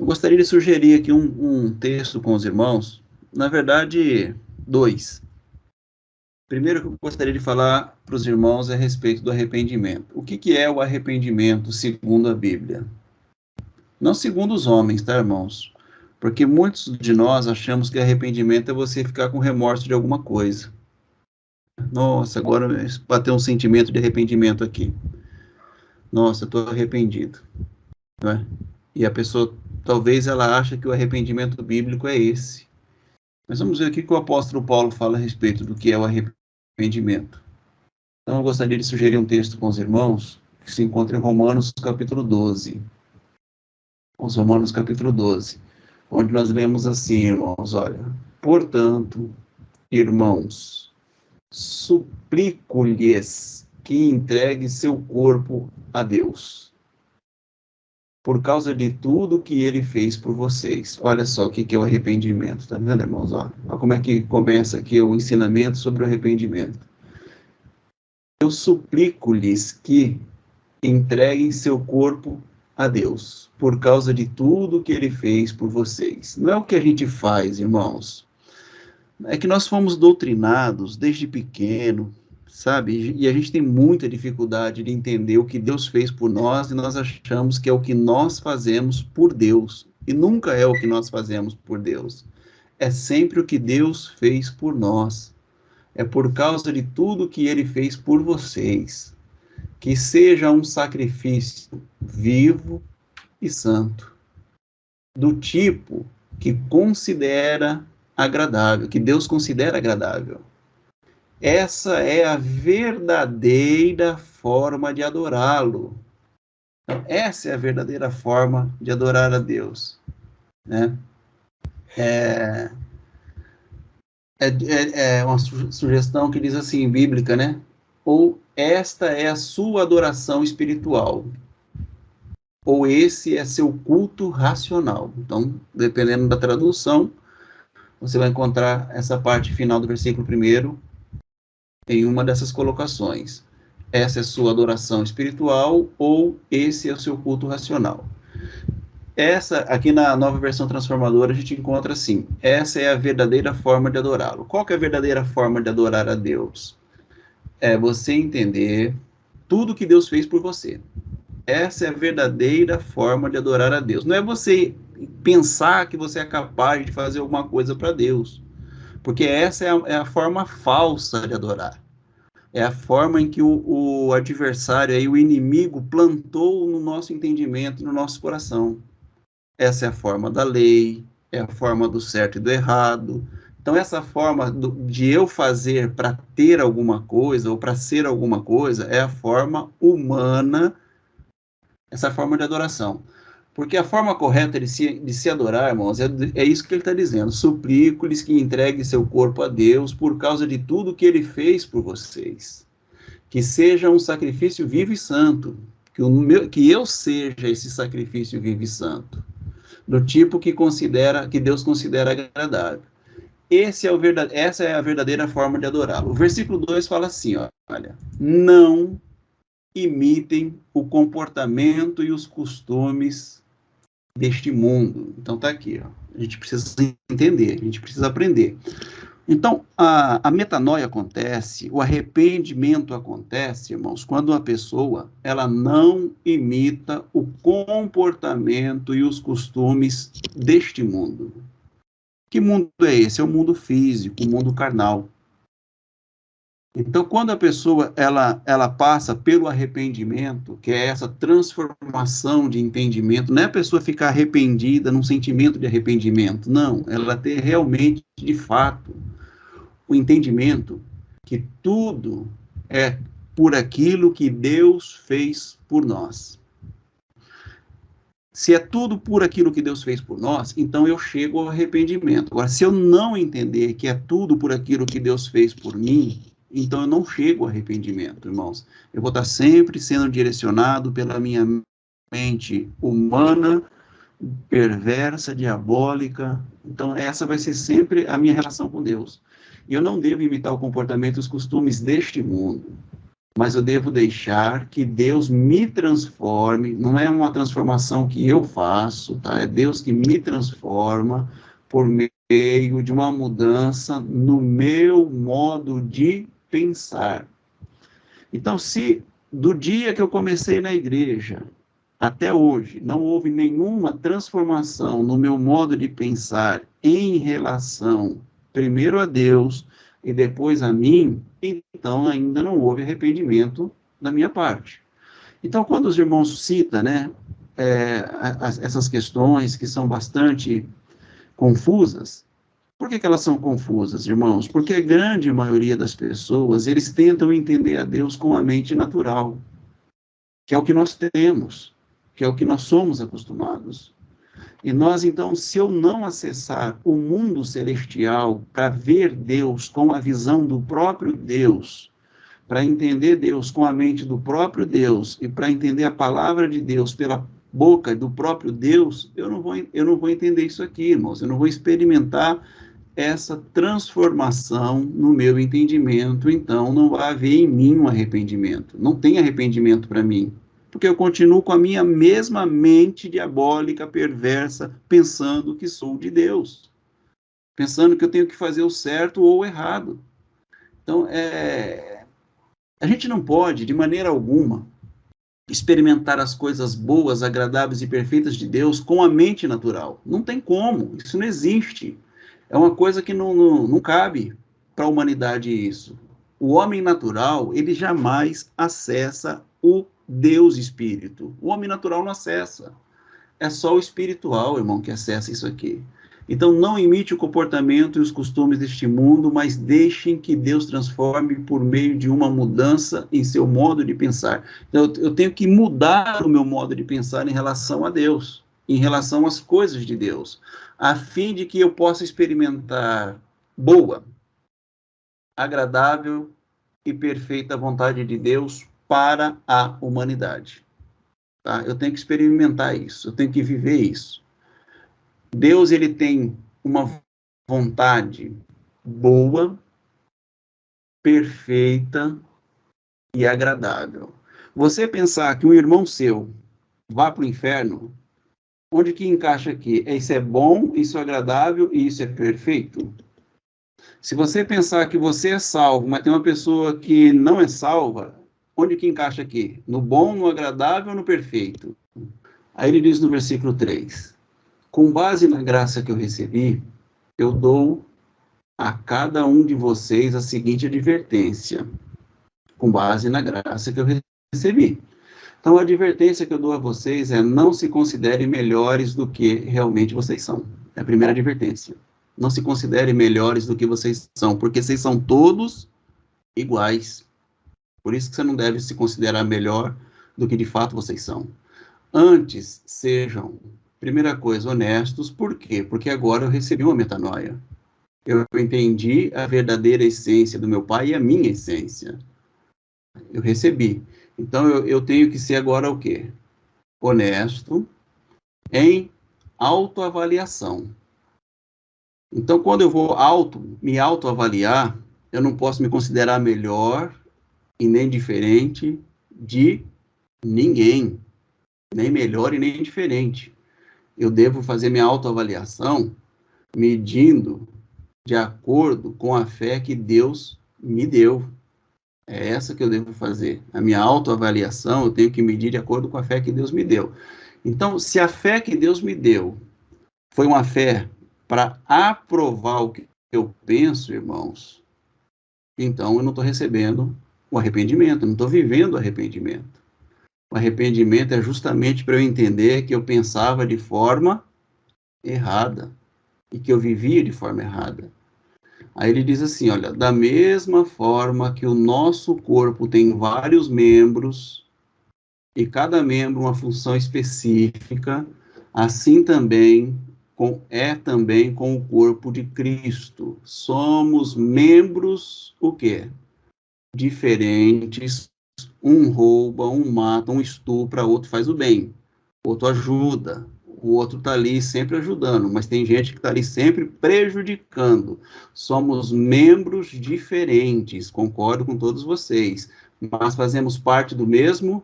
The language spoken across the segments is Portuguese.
gostaria de sugerir aqui um texto com os irmãos, na verdade, dois. Primeiro que eu gostaria de falar para os irmãos é a respeito do arrependimento. O que é o arrependimento segundo a Bíblia? Não segundo os homens, tá, irmãos? Porque muitos de nós achamos que arrependimento é você ficar com remorso de alguma coisa. Nossa, agora bateu um sentimento de arrependimento aqui. Nossa, eu estou arrependido. Não é? E a pessoa, talvez ela acha que o arrependimento bíblico é esse. Mas vamos ver o que o apóstolo Paulo fala a respeito do que é o arrependimento. Então eu gostaria de sugerir um texto com os irmãos, que se encontra em Romanos capítulo 12. Os Romanos capítulo 12, onde nós lemos assim, irmãos, olha: portanto, irmãos, suplico-lhes que entregue seu corpo a Deus, por causa de tudo que ele fez por vocês. Olha só o que é o arrependimento, tá vendo, irmãos? Olha como é que começa aqui o ensinamento sobre o arrependimento. Eu suplico-lhes que entreguem seu corpo a Deus, por causa de tudo que ele fez por vocês. Não é o que a gente faz, irmãos. É que nós fomos doutrinados desde pequeno, sabe? E a gente tem muita dificuldade de entender o que Deus fez por nós e nós achamos que é o que nós fazemos por Deus. E nunca é o que nós fazemos por Deus. É sempre o que Deus fez por nós. É por causa de tudo que ele fez por vocês. Que seja um sacrifício vivo e santo, do tipo que considera agradável, que Deus considera agradável. Essa é a verdadeira forma de adorá-lo. Então, essa é a verdadeira forma de adorar a Deus, né? É uma sugestão que diz assim, bíblica, né? Ou esta é a sua adoração espiritual, ou esse é seu culto racional. Então, dependendo da tradução, você vai encontrar essa parte final do versículo 1 em uma dessas colocações. Essa é sua adoração espiritual ou esse é o seu culto racional. Essa, aqui na Nova Versão Transformadora, a gente encontra assim: essa é a verdadeira forma de adorá-lo. Qual que é a verdadeira forma de adorar a Deus? É você entender tudo que Deus fez por você. Essa é a verdadeira forma de adorar a Deus. Não é você pensar que você é capaz de fazer alguma coisa para Deus, porque essa é a forma falsa de adorar. É a forma em que o adversário, aí, o inimigo, plantou no nosso entendimento, no nosso coração. Essa é a forma da lei, é a forma do certo e do errado. Então, essa forma de eu fazer para ter alguma coisa ou para ser alguma coisa é a forma humana, essa forma de adoração. Porque a forma correta de se adorar, irmãos, é isso que ele está dizendo. Suplico-lhes que entreguem seu corpo a Deus por causa de tudo que ele fez por vocês. Que seja um sacrifício vivo e santo. Que eu seja esse sacrifício vivo e santo. Do tipo que Deus considera agradável. Essa é a verdadeira forma de adorá-lo. O versículo 2 fala assim, olha: não imitem o comportamento e os costumes deste mundo. Então tá aqui, ó. A gente precisa entender, a gente precisa aprender. Então, a metanoia acontece, o arrependimento acontece, irmãos, quando a pessoa ela não imita o comportamento e os costumes deste mundo. Que mundo é esse? É o mundo físico, o mundo carnal. Então, quando a pessoa ela passa pelo arrependimento, que é essa transformação de entendimento, não é a pessoa ficar arrependida num sentimento de arrependimento, não, ela ter realmente, de fato, o entendimento que tudo é por aquilo que Deus fez por nós. Se é tudo por aquilo que Deus fez por nós, então eu chego ao arrependimento. Agora, se eu não entender que é tudo por aquilo que Deus fez por mim, então eu não chego ao arrependimento, irmãos. Eu vou estar sempre sendo direcionado pela minha mente humana, perversa, diabólica. Então, essa vai ser sempre a minha relação com Deus. E eu não devo imitar o comportamento e os costumes deste mundo. mas eu devo deixar que Deus me transforme. Não é uma transformação que eu faço, tá? É Deus que me transforma por meio de uma mudança no meu modo de pensar. Então, se do dia que eu comecei na igreja até hoje não houve nenhuma transformação no meu modo de pensar em relação primeiro a Deus e depois a mim, então ainda não houve arrependimento da minha parte. Então, quando os irmãos citam, né, essas questões que são bastante confusas, por que elas são confusas, irmãos? Porque a grande maioria das pessoas, eles tentam entender a Deus com a mente natural, que é o que nós temos, que é o que nós somos acostumados. E nós, então, se eu não acessar o mundo celestial para ver Deus com a visão do próprio Deus, para entender Deus com a mente do próprio Deus e para entender a palavra de Deus pela boca do próprio Deus, eu não vou entender isso aqui, irmãos. Eu não vou experimentar essa transformação no meu entendimento, então não vai haver em mim um arrependimento. Não tem arrependimento para mim, porque eu continuo com a minha mesma mente diabólica, perversa, pensando que sou de Deus, pensando que eu tenho que fazer o certo ou o errado. Então, a gente não pode, de maneira alguma, experimentar as coisas boas, agradáveis e perfeitas de Deus com a mente natural. Não tem como, isso não existe. É uma coisa que não cabe para a humanidade isso. O homem natural, ele jamais acessa o Deus Espírito. O homem natural não acessa. É só o espiritual, irmão, que acessa isso aqui. Então, não imite o comportamento e os costumes deste mundo, mas deixem que Deus transforme por meio de uma mudança em seu modo de pensar. Então, eu tenho que mudar o meu modo de pensar em relação a Deus, em relação às coisas de Deus, a fim de que eu possa experimentar boa, agradável e perfeita vontade de Deus para a humanidade. Tá? Eu tenho que experimentar isso, eu tenho que viver isso. Deus, ele tem uma vontade boa, perfeita e agradável. Você pensar que um irmão seu vá para o inferno, onde que encaixa aqui? Isso é bom, isso é agradável e isso é perfeito? Se você pensar que você é salvo, mas tem uma pessoa que não é salva, onde que encaixa aqui? No bom, no agradável ou no perfeito? Aí ele diz no versículo 3: com base na graça que eu recebi, eu dou a cada um de vocês a seguinte advertência, com base na graça que eu recebi. Então, a advertência que eu dou a vocês é: não se considerem melhores do que realmente vocês são. É a primeira advertência. Não se considerem melhores do que vocês são, porque vocês são todos iguais. Por isso que você não deve se considerar melhor do que de fato vocês são. Antes, sejam, primeira coisa, honestos. Por quê? Porque agora eu recebi uma metanoia. Eu entendi a verdadeira essência do meu pai e a minha essência. Eu recebi. Então, eu tenho que ser agora o quê? Honesto em autoavaliação. Então, quando eu vou me autoavaliar, eu não posso me considerar melhor e nem diferente de ninguém. Nem melhor e nem diferente. Eu devo fazer minha autoavaliação medindo de acordo com a fé que Deus me deu. É essa que eu devo fazer. A minha autoavaliação eu tenho que medir de acordo com a fé que Deus me deu. Então, se a fé que Deus me deu foi uma fé para aprovar o que eu penso, irmãos, então eu não estou recebendo o arrependimento, eu não estou vivendo o arrependimento. O arrependimento é justamente para eu entender que eu pensava de forma errada e que eu vivia de forma errada. Aí ele diz assim, olha, da mesma forma que o nosso corpo tem vários membros e cada membro uma função específica, assim também é também com o corpo de Cristo. Somos membros, o quê? Diferentes. Um rouba, um mata, um estupra, outro faz o bem, outro ajuda, o outro está ali sempre ajudando, mas tem gente que está ali sempre prejudicando. Somos membros diferentes, concordo com todos vocês, mas fazemos parte do mesmo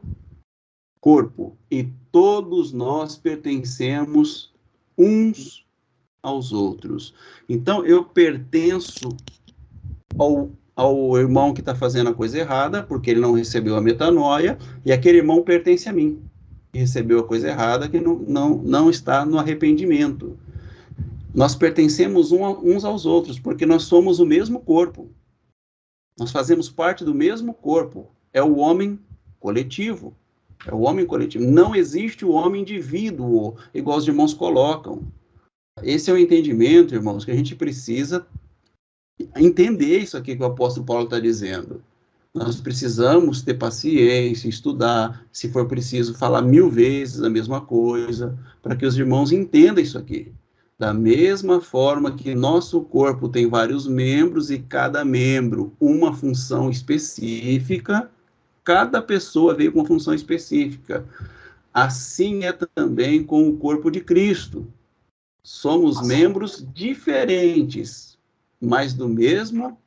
corpo, e todos nós pertencemos uns aos outros. Então, eu pertenço ao irmão que está fazendo a coisa errada, porque ele não recebeu a metanoia, e aquele irmão pertence a mim, que recebeu a coisa errada, que não está no arrependimento. Nós pertencemos uns aos outros, porque nós somos o mesmo corpo. Nós fazemos parte do mesmo corpo. É o homem coletivo. É o homem coletivo. Não existe o homem indivíduo, igual os irmãos colocam. Esse é o entendimento, irmãos, que a gente precisa entender isso aqui que o apóstolo Paulo está dizendo. Nós precisamos ter paciência, estudar, se for preciso, falar 1000 vezes a mesma coisa, para que os irmãos entendam isso aqui. Da mesma forma que nosso corpo tem vários membros e cada membro uma função específica, cada pessoa veio com uma função específica. Assim é também com o corpo de Cristo. Somos membros diferentes, mas do mesmo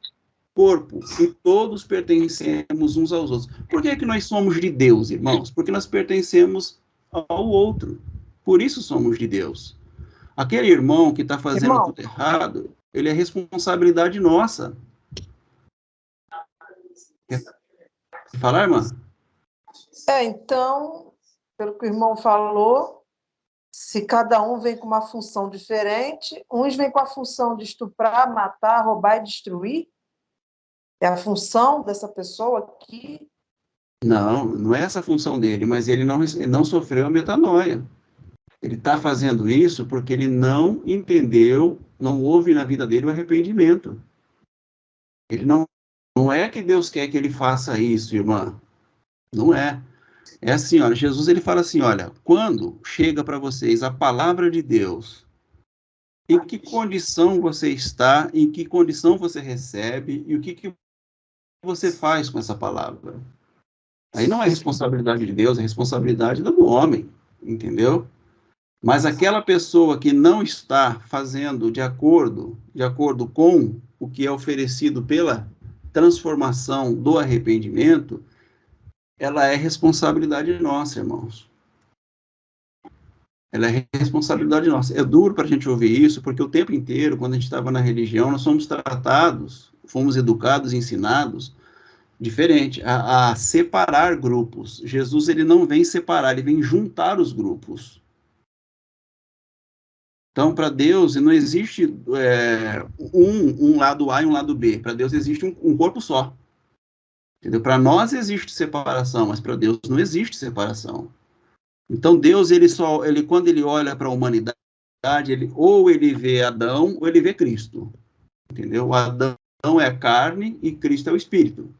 corpo, e todos pertencemos uns aos outros. Por que é que nós somos de Deus, irmãos? Porque nós pertencemos ao outro. Por isso somos de Deus. Aquele irmão que está fazendo tudo errado, ele é responsabilidade nossa. Quer falar, irmã? Então, pelo que o irmão falou, se cada um vem com uma função diferente, uns vêm com a função de estuprar, matar, roubar e destruir, é a função dessa pessoa aqui. Não é essa a função dele, mas ele não sofreu a metanoia. Ele está fazendo isso porque ele não entendeu, não houve na vida dele o arrependimento. Ele não é que Deus quer que ele faça isso, irmã. Não é. É assim, olha, Jesus ele fala assim, olha, quando chega para vocês a palavra de Deus, em que condição você está, em que condição você recebe e o que você faz com essa palavra? Aí não é responsabilidade de Deus, é responsabilidade do homem, entendeu? Mas aquela pessoa que não está fazendo de acordo com o que é oferecido pela transformação do arrependimento, ela é responsabilidade nossa, irmãos. Ela é responsabilidade nossa. É duro para a gente ouvir isso, porque o tempo inteiro, quando a gente estava na religião, nós fomos tratados, fomos educados, ensinados, diferente, a separar grupos. Jesus, ele não vem separar, ele vem juntar os grupos. Então, para Deus, não existe um lado A e um lado B. Para Deus existe um corpo só. Entendeu? Para nós existe separação, mas para Deus não existe separação. Então, Deus, quando ele olha para a humanidade, ou ele vê Adão, ou ele vê Cristo. Entendeu? Adão é a carne e Cristo é o Espírito.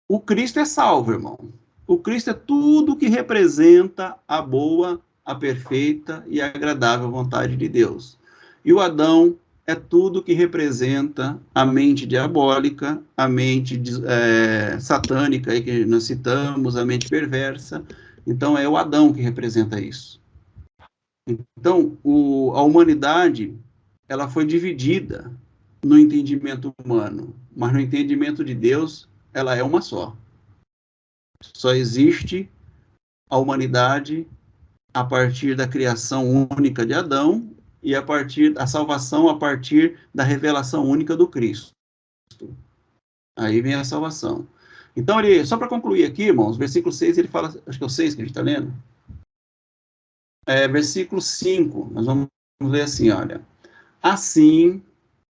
O Cristo é salvo, irmão. O Cristo é tudo que representa a boa, a perfeita e agradável vontade de Deus. E o Adão é tudo que representa a mente diabólica, a mente satânica, aí que nós citamos, a mente perversa. Então, é o Adão que representa isso. Então, a humanidade, ela foi dividida no entendimento humano, mas no entendimento de Deus, ela é uma só. Só existe a humanidade a partir da criação única de Adão e a salvação a partir da revelação única do Cristo. Aí vem a salvação. Então, só para concluir aqui, irmãos, versículo 6, ele fala, acho que é o 6 que a gente está lendo. Versículo 5, nós vamos ler assim, olha. Assim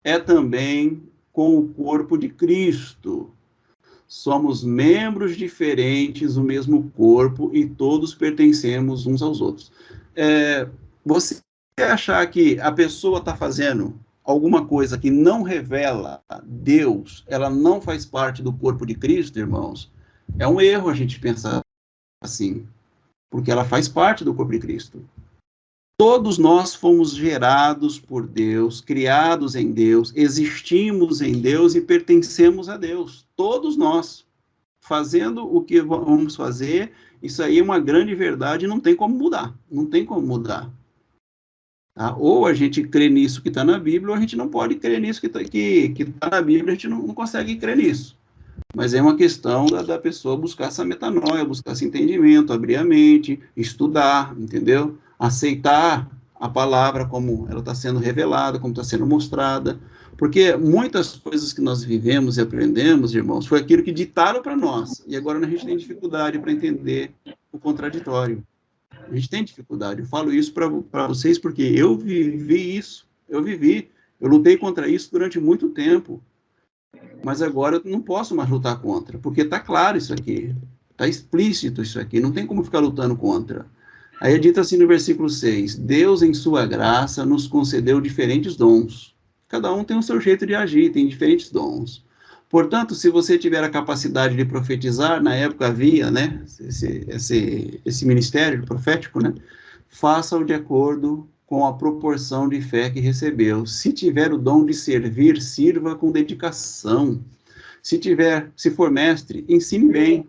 é também com o corpo de Cristo. Somos membros diferentes do mesmo corpo e todos pertencemos uns aos outros. Você achar que a pessoa está fazendo alguma coisa que não revela Deus, ela não faz parte do corpo de Cristo, irmãos, é um erro a gente pensar assim, porque ela faz parte do corpo de Cristo. Todos nós fomos gerados por Deus, criados em Deus, existimos em Deus e pertencemos a Deus. Todos nós, fazendo o que vamos fazer, isso aí é uma grande verdade e não tem como mudar. Não tem como mudar. Tá? Ou a gente crê nisso que está na Bíblia, ou a gente não pode crer nisso que tá na Bíblia, a gente não consegue crer nisso. Mas é uma questão da pessoa buscar essa metanoia, buscar esse entendimento, abrir a mente, estudar, entendeu? Aceitar a palavra como ela está sendo revelada, como está sendo mostrada. Porque muitas coisas que nós vivemos e aprendemos, irmãos, foi aquilo que ditaram para nós. E agora a gente tem dificuldade para entender o contraditório. A gente tem dificuldade. Eu falo isso para vocês porque eu vivi isso. Eu vivi. Eu lutei contra isso durante muito tempo. Mas agora eu não posso mais lutar contra, porque está claro isso aqui, está explícito isso aqui, não tem como ficar lutando contra. Aí é dito assim no versículo 6, Deus em sua graça nos concedeu diferentes dons. Cada um tem o seu jeito de agir, tem diferentes dons. Portanto, se você tiver a capacidade de profetizar, na época havia, né, esse ministério profético, né, faça-o de acordo com a proporção de fé que recebeu. Se tiver o dom de servir, sirva com dedicação. Se for mestre, ensine bem.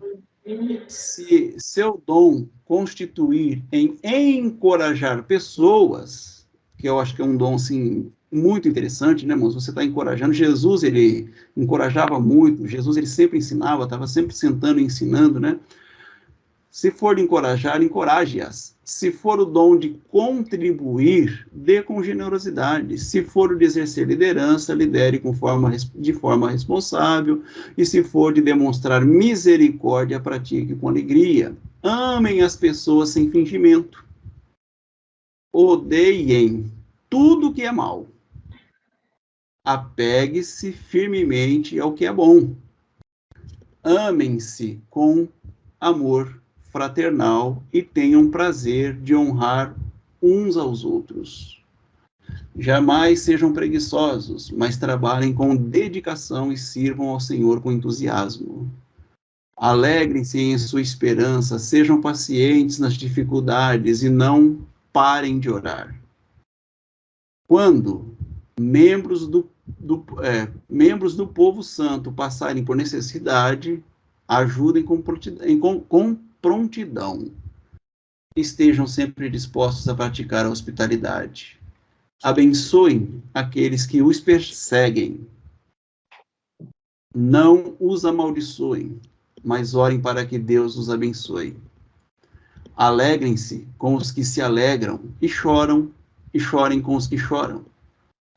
Se seu dom constituir em encorajar pessoas, que eu acho que é um dom assim muito interessante, né, irmãos? Você está encorajando. Jesus, ele encorajava muito. Jesus, ele sempre ensinava, estava sempre sentando e ensinando, né? Se for de encorajar, encoraje-as. Se for o dom de contribuir, dê com generosidade. Se for o de exercer liderança, lidere de forma responsável. E se for de demonstrar misericórdia, pratique com alegria. Amem as pessoas sem fingimento. Odeiem tudo que é mal. Apegue-se firmemente ao que é bom. Amem-se com amor fraternal e tenham prazer de honrar uns aos outros. Jamais sejam preguiçosos, mas trabalhem com dedicação e sirvam ao Senhor com entusiasmo. Alegrem-se em sua esperança, sejam pacientes nas dificuldades e não parem de orar. Quando membros do povo santo passarem por necessidade, ajudem com prontidão. Estejam sempre dispostos a praticar a hospitalidade. Abençoem aqueles que os perseguem. Não os amaldiçoem, mas orem para que Deus os abençoe. Alegrem-se com os que se alegram e chorem com os que choram.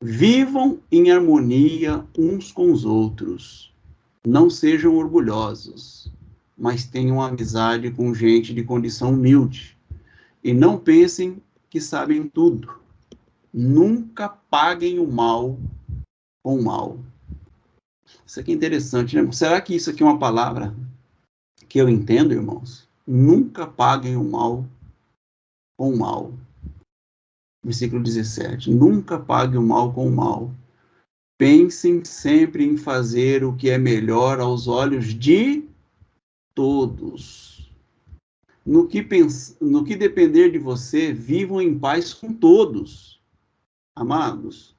Vivam em harmonia uns com os outros. Não sejam orgulhosos, mas tenham amizade com gente de condição humilde. E não pensem que sabem tudo. Nunca paguem o mal com o mal. Isso aqui é interessante, né? Será que isso aqui é uma palavra que eu entendo, irmãos? Nunca paguem o mal com o mal. Versículo 17. Nunca pague o mal com o mal. Pensem sempre em fazer o que é melhor aos olhos de todos. No que depender de você, vivam em paz com todos. Amados,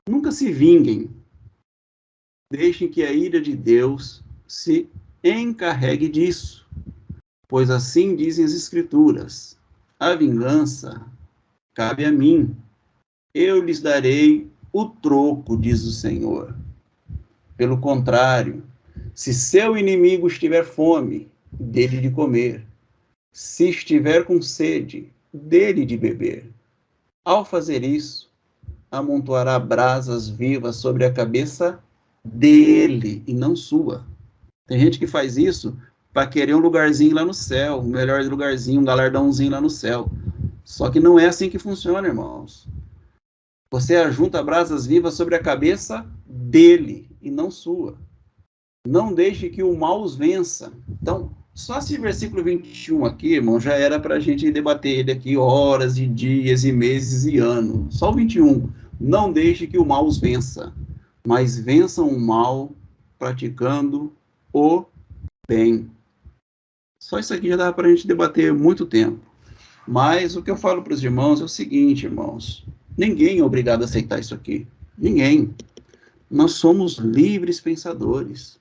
nunca se vinguem. Deixem que a ira de Deus se encarregue disso. Pois assim dizem as Escrituras: a vingança cabe a mim. Eu lhes darei o troco, diz o Senhor. Pelo contrário, se seu inimigo estiver fome, dê-lhe de comer. Se estiver com sede, dê-lhe de beber. Ao fazer isso, amontoará brasas vivas sobre a cabeça dele e não sua. Tem gente que faz isso para querer um lugarzinho lá no céu, um melhor lugarzinho, um galardãozinho lá no céu. Só que não é assim que funciona, irmãos. Você ajunta brasas vivas sobre a cabeça dele e não sua. Não deixe que o mal os vença. Então, só esse versículo 21 aqui, irmão, já era para a gente debater ele aqui horas e dias e meses e anos. Só o 21. Não deixe que o mal os vença, mas vençam o mal praticando o bem. Só isso aqui já dá para a gente debater muito tempo. Mas o que eu falo para os irmãos é o seguinte, irmãos. Ninguém é obrigado a aceitar isso aqui. Ninguém. Nós somos livres pensadores.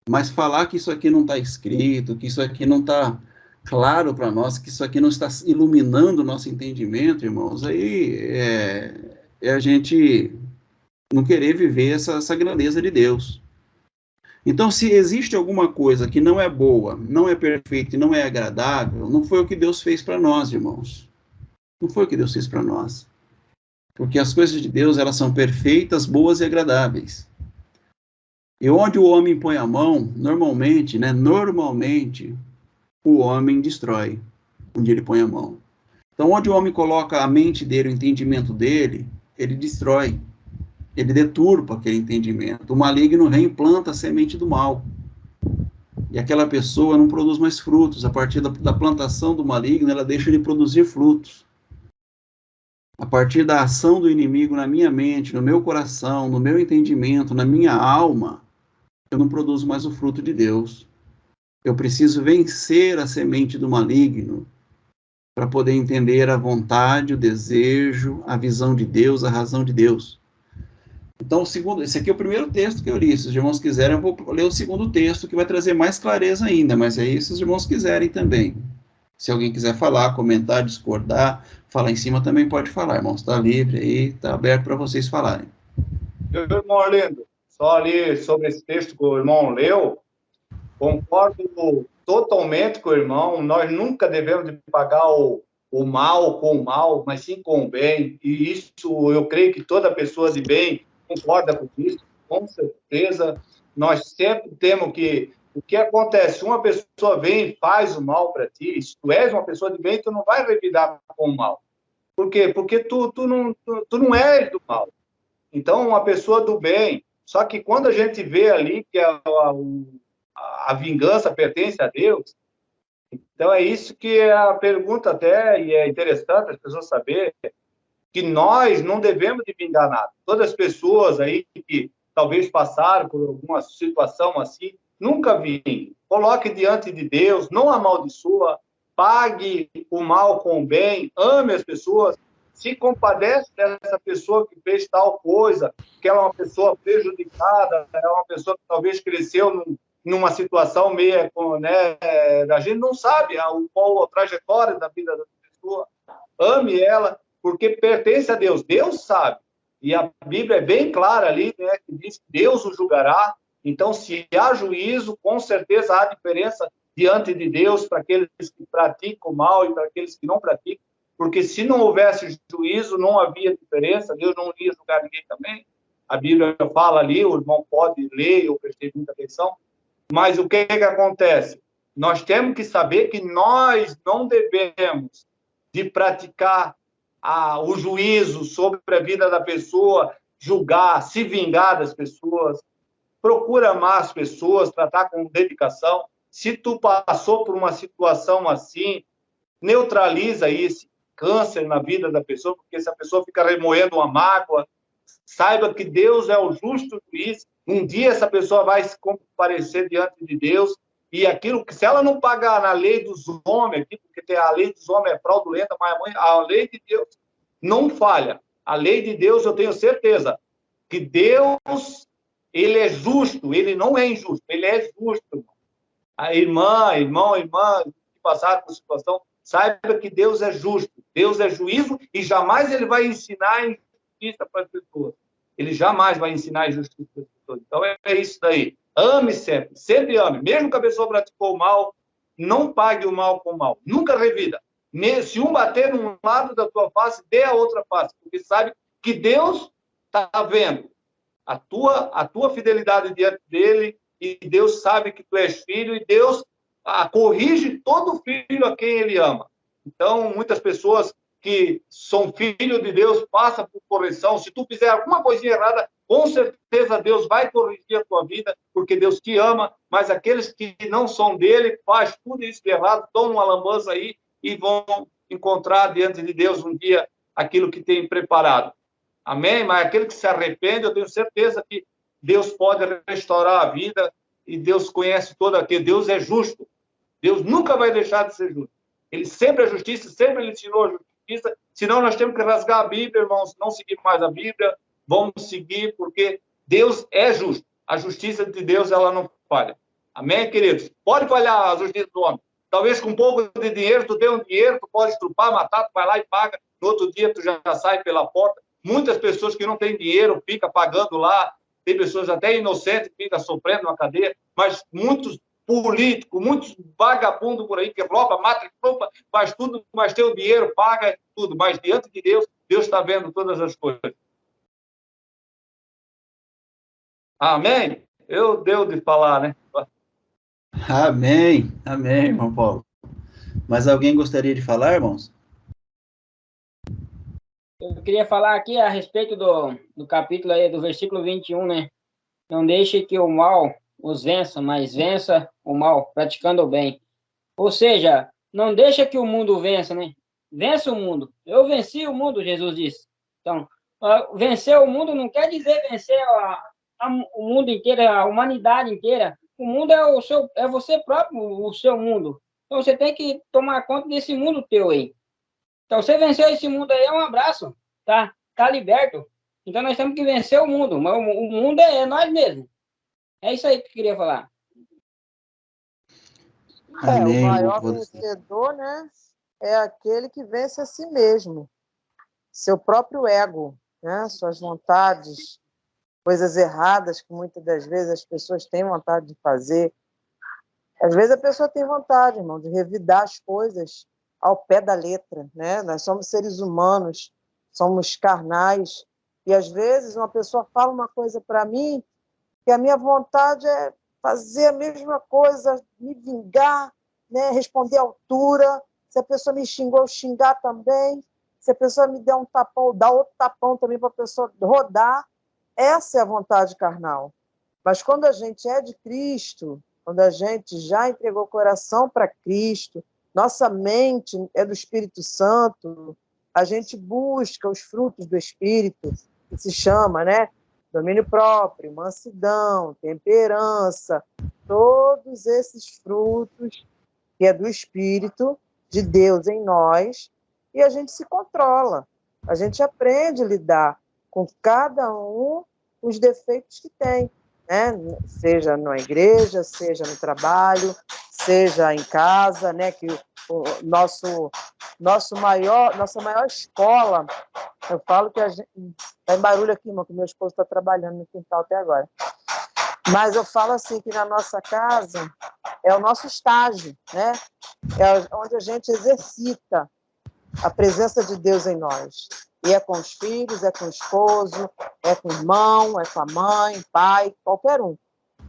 Mas falar que isso aqui não está escrito, que isso aqui não está claro para nós, que isso aqui não está iluminando o nosso entendimento, irmãos, aí é a gente não querer viver essa grandeza de Deus. Então, se existe alguma coisa que não é boa, não é perfeita e não é agradável, não foi o que Deus fez para nós, irmãos. Não foi o que Deus fez para nós. Porque as coisas de Deus, elas são perfeitas, boas e agradáveis. E onde o homem põe a mão, normalmente, né, normalmente, o homem destrói, onde ele põe a mão. Então, onde o homem coloca a mente dele, o entendimento dele, ele destrói, ele deturpa aquele entendimento. O maligno reimplanta a semente do mal. E aquela pessoa não produz mais frutos. A partir da plantação do maligno, ela deixa de produzir frutos. A partir da ação do inimigo na minha mente, no meu coração, no meu entendimento, na minha alma, eu não produzo mais o fruto de Deus. Eu preciso vencer a semente do maligno para poder entender a vontade, o desejo, a visão de Deus, a razão de Deus. Então, esse aqui é o primeiro texto que eu li. Se os irmãos quiserem, eu vou ler o segundo texto, que vai trazer mais clareza ainda, mas aí se os irmãos quiserem também. Se alguém quiser falar, comentar, discordar, falar em cima, também pode falar, irmãos. Está livre aí, está aberto para vocês falarem. Irmão Arlindo, só ali sobre esse texto que o irmão leu, concordo totalmente com o irmão. Nós nunca devemos de pagar o mal com o mal, mas sim com o bem. E isso eu creio que toda pessoa de bem concorda com isso, com certeza. Nós sempre temos que... O que acontece? Uma pessoa vem e faz o mal para ti. Se tu és uma pessoa de bem, tu não vai revidar com o mal. Por quê? Porque tu não és do mal. Então, uma pessoa do bem. Só que quando a gente vê ali que a vingança pertence a Deus, então é isso que é a pergunta até, e é interessante as pessoas saberem, que nós não devemos de vingar nada. Todas as pessoas aí que talvez passaram por alguma situação assim, nunca vinguem. Coloque diante de Deus, não amaldiçoa, pague o mal com o bem, ame as pessoas, se compadece dessa pessoa que fez tal coisa, que ela é uma pessoa prejudicada, é uma pessoa que talvez cresceu numa situação meio, né, a gente não sabe qual a trajetória da vida da pessoa, ame ela, porque pertence a Deus. Deus sabe. E a Bíblia é bem clara ali, né, que diz que Deus o julgará. Então, se há juízo, com certeza há diferença diante de Deus para aqueles que praticam o mal e para aqueles que não praticam. Porque se não houvesse juízo, não havia diferença. Deus não ia julgar ninguém também. A Bíblia fala ali, o irmão pode ler, eu prestei muita atenção. Mas o que acontece? Nós temos que saber que nós não devemos de praticar o juízo sobre a vida da pessoa, julgar, se vingar das pessoas, procura amar as pessoas, tratar com dedicação. Se tu passou por uma situação assim, neutraliza esse câncer na vida da pessoa, porque se a pessoa fica remoendo uma mágoa, saiba que Deus é o justo juiz. Um dia essa pessoa vai se comparecer diante de Deus e aquilo que, se ela não pagar na lei dos homens, porque a lei dos homens é fraudulenta, mas a lei de Deus não falha. A lei de Deus, eu tenho certeza que Deus, ele é justo, ele não é injusto, ele é justo. A irmã, que passaram por situação, saiba que Deus é justo, Deus é juízo e jamais ele vai ensinar injustiça para as pessoas. Ele jamais vai ensinar injustiça para as pessoas. Então é isso daí. Ame sempre, sempre ame. Mesmo que a pessoa praticou o mal, não pague o mal com o mal. Nunca revida. Se um bater num lado da tua face, dê a outra face, porque sabe que Deus está vendo a tua fidelidade diante dele, e Deus sabe que tu és filho, e Deus corrige todo filho a quem ele ama. Então, muitas pessoas que são filhos de Deus passam por correção. Se tu fizer alguma coisinha errada, com certeza Deus vai corrigir a tua vida, porque Deus te ama, mas aqueles que não são dele, faz tudo isso de errado, dão uma lambança aí e vão encontrar diante de Deus um dia aquilo que tem preparado. Amém? Mas aquele que se arrepende, eu tenho certeza que Deus pode restaurar a vida e Deus conhece todo aquele. Deus é justo. Deus nunca vai deixar de ser justo. Ele sempre é justiça, sempre ele ensinou a justiça. Senão nós temos que rasgar a Bíblia, irmãos, não seguir mais a Bíblia. Vamos seguir porque Deus é justo. A justiça de Deus, ela não falha. Amém, queridos? Pode falhar a justiça do homem. Talvez com um pouco de dinheiro, tu dê um dinheiro, tu pode estrupar, matar, tu vai lá e paga. No outro dia, tu já sai pela porta. Muitas pessoas que não têm dinheiro ficam pagando lá tem pessoas até inocentes que ficam sofrendo na cadeia, mas muitos políticos, muitos vagabundos por aí que rouba, mata, rouba, faz tudo, mas tem o dinheiro, paga tudo, mas diante de Deus, Deus está vendo todas as coisas. Amém? Eu deu de falar, né? Amém, amém, irmão Paulo. Mas alguém gostaria de falar, irmãos? Eu queria falar aqui a respeito do capítulo aí, do versículo 21, né? Não deixe que o mal os vença, mas vença o mal, praticando o bem. Ou seja, não deixa que o mundo vença, né? Vença o mundo. Eu venci o mundo, Jesus disse. Então, vencer o mundo não quer dizer vencer o mundo inteiro, a humanidade inteira. O mundo é você próprio, o seu mundo. Então, você tem que tomar conta desse mundo teu aí. Então, você venceu esse mundo aí, é um abraço, tá? Tá liberto. Então, nós temos que vencer o mundo, mas o mundo é nós mesmos. É isso aí que eu queria falar. Amém, O irmão maior Valdeci. vencedor, né, é aquele que vence a si mesmo, seu próprio ego, né, suas vontades, coisas erradas que muitas das vezes as pessoas têm vontade de fazer. Às vezes a pessoa tem vontade, irmão, de revidar as coisas ao pé da letra, né? Nós somos seres humanos, somos carnais, e às vezes uma pessoa fala uma coisa para mim que a minha vontade é fazer a mesma coisa, me vingar, né? Responder à altura. Se a pessoa me xingou, eu xingar também. Se a pessoa me der um tapão, dar outro tapão também para a pessoa rodar. Essa é a vontade carnal. Mas quando a gente é de Cristo, quando a gente já entregou o coração para Cristo, nossa mente é do Espírito Santo, a gente busca os frutos do Espírito, que se chama, né? Domínio próprio, mansidão, temperança, todos esses frutos que é do Espírito de Deus em nós, e a gente se controla, a gente aprende a lidar com cada um os defeitos que tem, né? Seja na igreja, seja no trabalho, seja em casa, né? Que o nossa maior escola, eu falo que a gente está em barulho aqui, irmão, que meu esposo está trabalhando no quintal até agora. Mas eu falo assim que na nossa casa é o nosso estágio, né? É onde a gente exercita a presença de Deus em nós. E é com os filhos, é com o esposo, é com o irmão, é com a mãe, pai, qualquer um.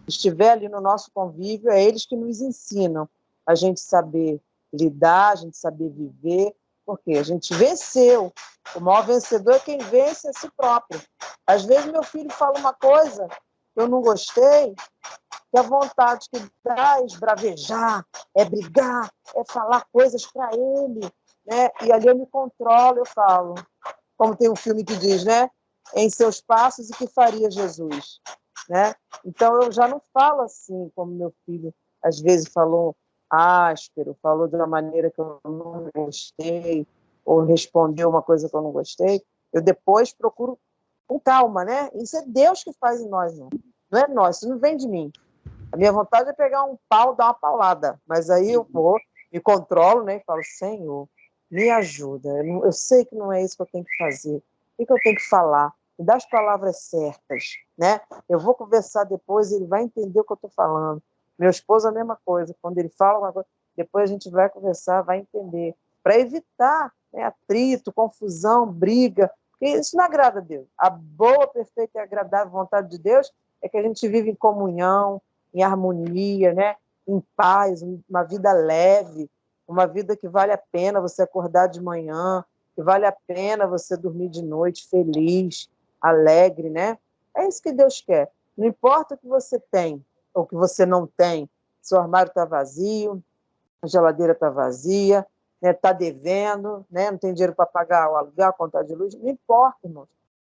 Estiver ali no nosso convívio, é eles que nos ensinam a gente saber lidar, a gente saber viver, porque a gente venceu. O maior vencedor é quem vence a si próprio. Às vezes meu filho fala uma coisa que eu não gostei, que a vontade que dá é esbravejar, é brigar, é falar coisas para ele, né? E ali eu me controlo, eu falo, como tem um filme que diz, né? Em seus passos, e que faria Jesus, né? Então eu já não falo assim como meu filho às vezes falou áspero, falou de uma maneira que eu não gostei, ou respondeu uma coisa que eu não gostei. Eu depois procuro com calma, né? Isso é Deus que faz em nós, não é nós, isso não vem de mim. A minha vontade é pegar um pau, dar uma paulada, mas aí eu vou, me controlo, né? E falo, Senhor, me ajuda. Eu sei que não é isso que eu tenho que fazer. O que eu tenho que falar? Me dá as palavras certas, né? Eu vou conversar depois, ele vai entender o que eu estou falando. Meu esposo, a mesma coisa. Quando ele fala uma coisa, depois a gente vai conversar, vai entender. Para evitar, né, atrito, confusão, briga, porque isso não agrada a Deus. A boa, perfeita e agradável vontade de Deus é que a gente vive em comunhão, em harmonia, né? Em paz, uma vida leve, uma vida que vale a pena você acordar de manhã, que vale a pena você dormir de noite feliz, alegre, né? É isso que Deus quer. Não importa o que você tem ou o que você não tem, seu armário está vazio, a geladeira está vazia, né? Está devendo, né? Não tem dinheiro para pagar o aluguel, a conta de luz, não importa, irmão.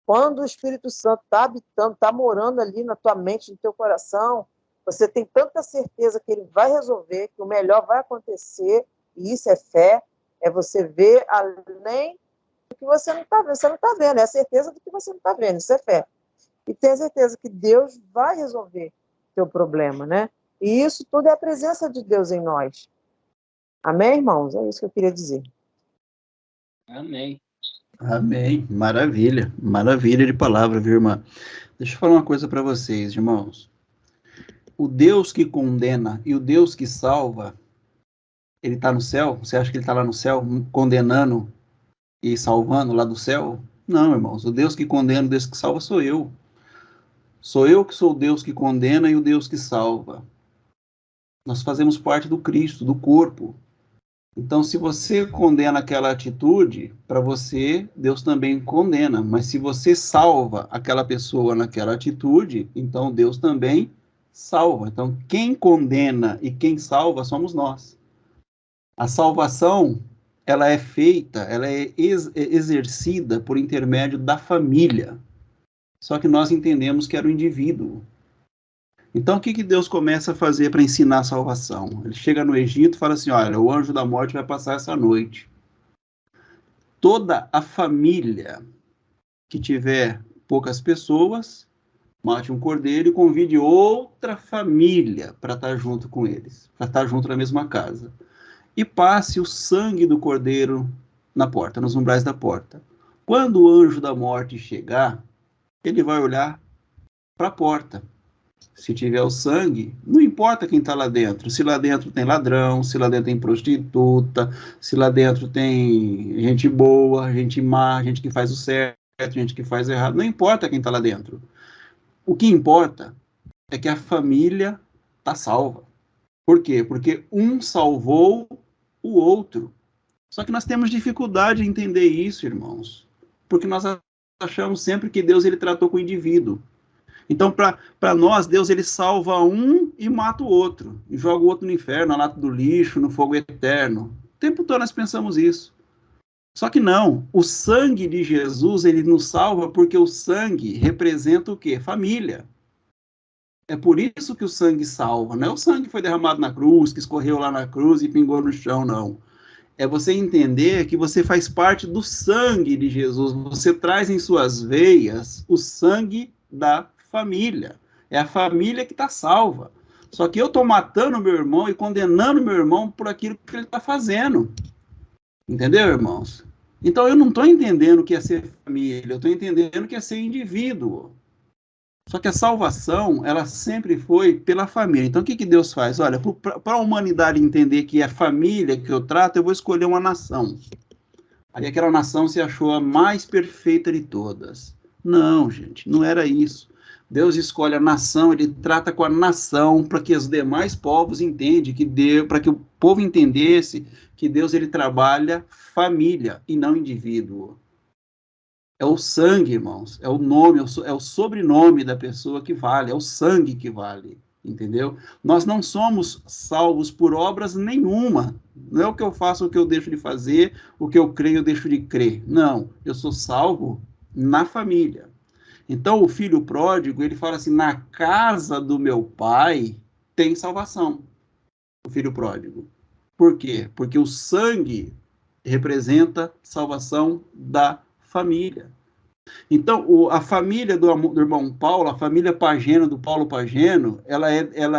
Quando o Espírito Santo está habitando, está morando ali na tua mente, no teu coração, você tem tanta certeza que ele vai resolver, que o melhor vai acontecer, e isso é fé, é você ver além do que você não está vendo. Você não está vendo, é a certeza do que você não está vendo, isso é fé. E tem a certeza que Deus vai resolver o teu problema, né? E isso tudo é a presença de Deus em nós. Amém, irmãos? É isso que eu queria dizer. Amém. Amém. Maravilha. Maravilha de palavra, viu, irmã? Deixa eu falar uma coisa para vocês, irmãos. O Deus que condena e o Deus que salva, ele está no céu? Você acha que ele está lá no céu condenando e salvando lá do céu? Não, irmãos. O Deus que condena, o Deus que salva sou eu. Sou eu que sou o Deus que condena e o Deus que salva. Nós fazemos parte do Cristo, do corpo. Então, se você condena aquela atitude, para você, Deus também condena. Mas se você salva aquela pessoa naquela atitude, então Deus também salva. Então, quem condena e quem salva somos nós. A salvação, ela é feita, ela é exercida por intermédio da família. Só que nós entendemos que era o indivíduo. Então, o que Deus começa a fazer para ensinar a salvação? Ele chega no Egito e fala assim, olha, o anjo da morte vai passar essa noite. Toda a família que tiver poucas pessoas, mate um cordeiro e convide outra família para estar junto com eles, para estar junto na mesma casa. E passe o sangue do cordeiro na porta, nos umbrais da porta. Quando o anjo da morte chegar, ele vai olhar para a porta. Se tiver o sangue, não importa quem está lá dentro. Se lá dentro tem ladrão, se lá dentro tem prostituta, se lá dentro tem gente boa, gente má, gente que faz o certo, gente que faz o errado. Não importa quem está lá dentro. O que importa é que a família está salva. Por quê? Porque um salvou o outro. Só que nós temos dificuldade em entender isso, irmãos. Porque nós achamos sempre que Deus ele tratou com o indivíduo. Então, para nós, Deus ele salva um e mata o outro. E joga o outro no inferno, na lata do lixo, no fogo eterno. O tempo todo nós pensamos isso. Só que não. O sangue de Jesus, ele nos salva porque o sangue representa o quê? Família. É por isso que o sangue salva. Não é o sangue que foi derramado na cruz, que escorreu lá na cruz e pingou no chão, não. É você entender que você faz parte do sangue de Jesus. Você traz em suas veias o sangue da família. É a família que está salva. Só que eu estou matando meu irmão e condenando meu irmão por aquilo que ele está fazendo. Entendeu, irmãos? Então eu não estou entendendo o que é ser família, eu estou entendendo o que é ser indivíduo. Só que a salvação, ela sempre foi pela família. Então, o que Deus faz? Olha, para a humanidade entender que é família que eu trato, eu vou escolher uma nação. Aí aquela nação se achou a mais perfeita de todas. Não, gente, não era isso. Deus escolhe a nação, ele trata com a nação para que os demais povos entendam, para que o povo entendesse que Deus ele trabalha família e não indivíduo. É o sangue, irmãos. É o nome, é o sobrenome da pessoa que vale. É o sangue que vale. Entendeu? Nós não somos salvos por obras nenhuma. Não é o que eu faço, o que eu deixo de fazer, o que eu creio, eu deixo de crer. Não. Eu sou salvo na família. Então, o filho pródigo, ele fala assim, na casa do meu pai tem salvação. O filho pródigo. Por quê? Porque o sangue representa salvação da família. Então, a família do irmão Paulo, a família Pageno, do Paulo Pageno, ela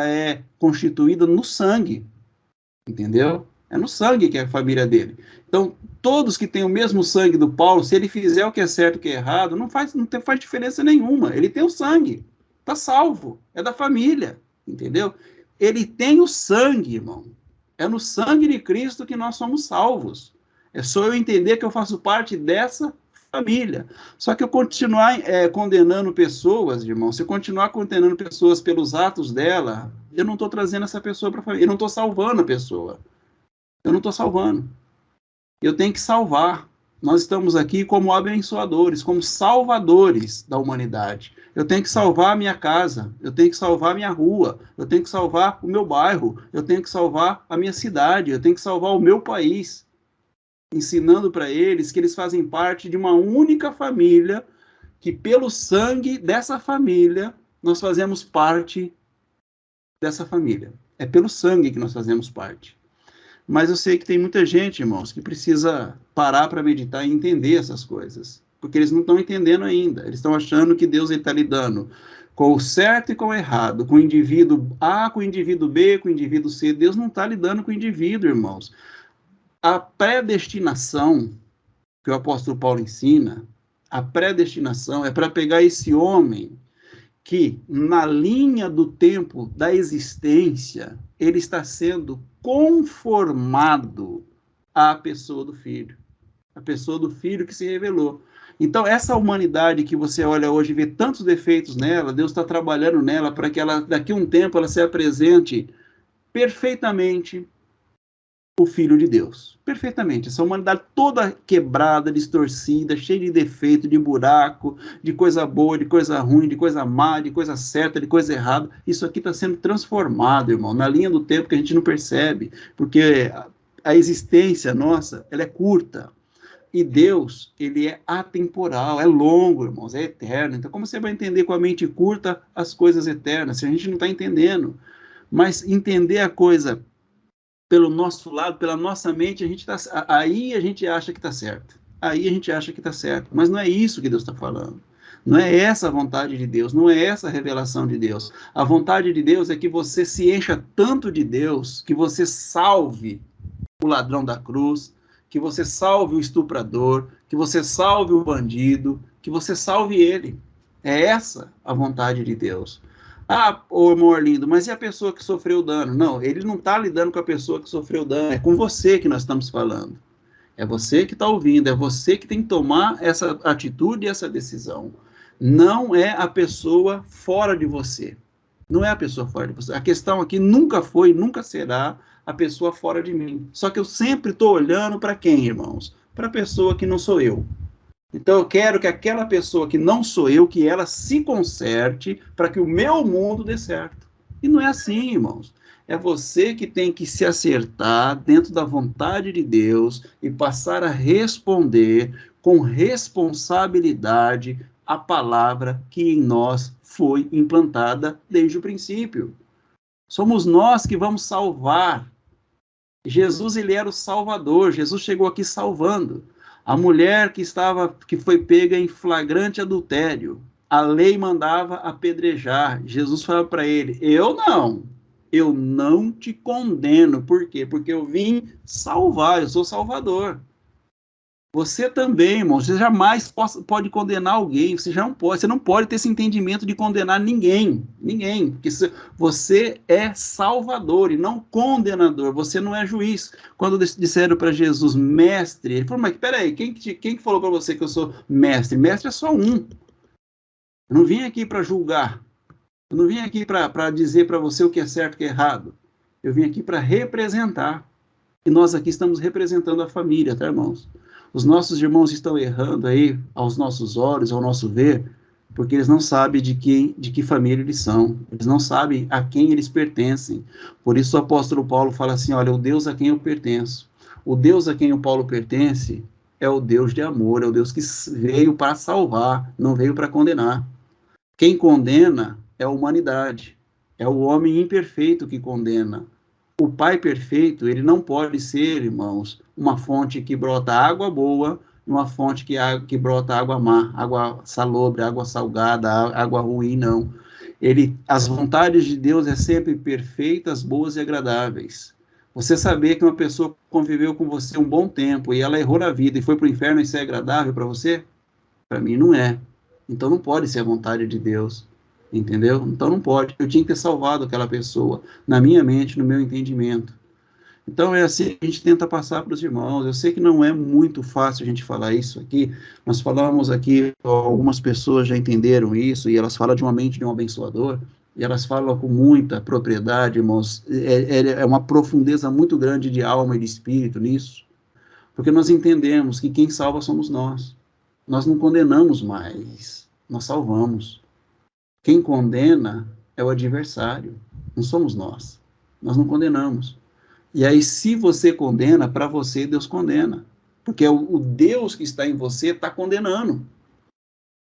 é constituída no sangue, entendeu? É no sangue que é a família dele. Então, todos que têm o mesmo sangue do Paulo, se ele fizer o que é certo e o que é errado, não faz diferença nenhuma. Ele tem o sangue, está salvo, é da família, entendeu? Ele tem o sangue, irmão. É no sangue de Cristo que nós somos salvos. É só eu entender que eu faço parte dessa família. Só que eu continuar condenando pessoas, irmão, se eu continuar condenando pessoas pelos atos dela, eu não estou trazendo essa pessoa para a família, eu não estou salvando a pessoa. Eu não estou salvando. Eu tenho que salvar. Nós estamos aqui como abençoadores, como salvadores da humanidade. Eu tenho que salvar a minha casa, eu tenho que salvar a minha rua, eu tenho que salvar o meu bairro, eu tenho que salvar a minha cidade, eu tenho que salvar o meu país, ensinando para eles que eles fazem parte de uma única família, que pelo sangue dessa família nós fazemos parte dessa família. É pelo sangue que nós fazemos parte. Mas eu sei que tem muita gente, irmãos, que precisa parar para meditar e entender essas coisas. Porque eles não estão entendendo ainda. Eles estão achando que Deus está lidando com o certo e com o errado, com o indivíduo A, com o indivíduo B, com o indivíduo C. Deus não está lidando com o indivíduo, irmãos. A predestinação que o apóstolo Paulo ensina, a predestinação é para pegar esse homem que, na linha do tempo da existência, ele está sendo conformado à pessoa do Filho. A pessoa do Filho que se revelou. Então, essa humanidade que você olha hoje e vê tantos defeitos nela, Deus está trabalhando nela para que ela, daqui a um tempo, ela se apresente perfeitamente o Filho de Deus. Perfeitamente. Essa humanidade toda quebrada, distorcida, cheia de defeito, de buraco, de coisa boa, de coisa ruim, de coisa má, de coisa certa, de coisa errada. Isso aqui está sendo transformado, irmão, na linha do tempo que a gente não percebe, porque a existência nossa, ela é curta. E Deus, ele é atemporal, é longo, irmãos, é eterno. Então, como você vai entender com a mente curta as coisas eternas, se a gente não está entendendo? Mas entender a coisa pelo nosso lado, pela nossa mente, aí a gente acha que está certo. Aí a gente acha que está certo. Mas não é isso que Deus está falando. Não é essa a vontade de Deus, não é essa a revelação de Deus. A vontade de Deus é que você se encha tanto de Deus, que você salve o ladrão da cruz, que você salve o estuprador, que você salve o bandido, que você salve ele. É essa a vontade de Deus. Ah, ô amor lindo, mas e a pessoa que sofreu dano? Não, ele não está lidando com a pessoa que sofreu dano, é com você que nós estamos falando. É você que está ouvindo, é você que tem que tomar essa atitude e essa decisão. Não é a pessoa fora de você. Não é a pessoa fora de você. A questão aqui nunca foi, nunca será a pessoa fora de mim. Só que eu sempre estou olhando para quem, irmãos? Para a pessoa que não sou eu. Então eu quero que aquela pessoa que não sou eu, que ela se conserte para que o meu mundo dê certo. E não é assim, irmãos. É você que tem que se acertar dentro da vontade de Deus e passar a responder com responsabilidade a palavra que em nós foi implantada desde o princípio. Somos nós que vamos salvar. Jesus, ele era o Salvador. Jesus chegou aqui salvando. A mulher que foi pega em flagrante adultério, a lei mandava apedrejar. Jesus falou para ele: eu não te condeno. Por quê? Porque eu vim salvar, eu sou Salvador. Você também, irmão, você jamais pode condenar alguém, você não pode ter esse entendimento de condenar ninguém, porque você é salvador e não condenador, você não é juiz. Quando disseram para Jesus, mestre, ele falou, mas peraí, quem que falou para você que eu sou mestre? Mestre é só um. Eu não vim aqui para julgar, eu não vim aqui para dizer para você o que é certo e o que é errado, eu vim aqui para representar, e nós aqui estamos representando a família, tá, irmãos? Os nossos irmãos estão errando aí aos nossos olhos, ao nosso ver, porque eles não sabem de que família eles são. Eles não sabem a quem eles pertencem. Por isso o apóstolo Paulo fala assim, olha, o Deus a quem eu pertenço. O Deus a quem o Paulo pertence é o Deus de amor, é o Deus que veio para salvar, não veio para condenar. Quem condena é a humanidade. É o homem imperfeito que condena. O Pai perfeito, ele não pode ser, irmãos, uma fonte que brota água boa e uma fonte que brota água má, água salobre, água salgada, água ruim, não. As vontades de Deus é sempre perfeitas, boas e agradáveis. Você saber que uma pessoa conviveu com você um bom tempo e ela errou na vida e foi para o inferno, isso é agradável para você? Para mim não é. Então não pode ser a vontade de Deus. Entendeu? Então não pode. Eu tinha que ter salvado aquela pessoa, na minha mente, no meu entendimento. Então é assim que a gente tenta passar para os irmãos. Eu sei que não é muito fácil a gente falar isso aqui. Nós falamos aqui, algumas pessoas já entenderam isso, e elas falam de uma mente de um abençoador, e elas falam com muita propriedade, irmãos. É uma profundeza muito grande de alma e de espírito nisso, porque nós entendemos que quem salva somos nós. Nós não condenamos mais, nós salvamos. Quem condena é o adversário, não somos nós. Nós não condenamos. E aí, se você condena, para você, Deus condena. Porque o Deus que está em você está condenando.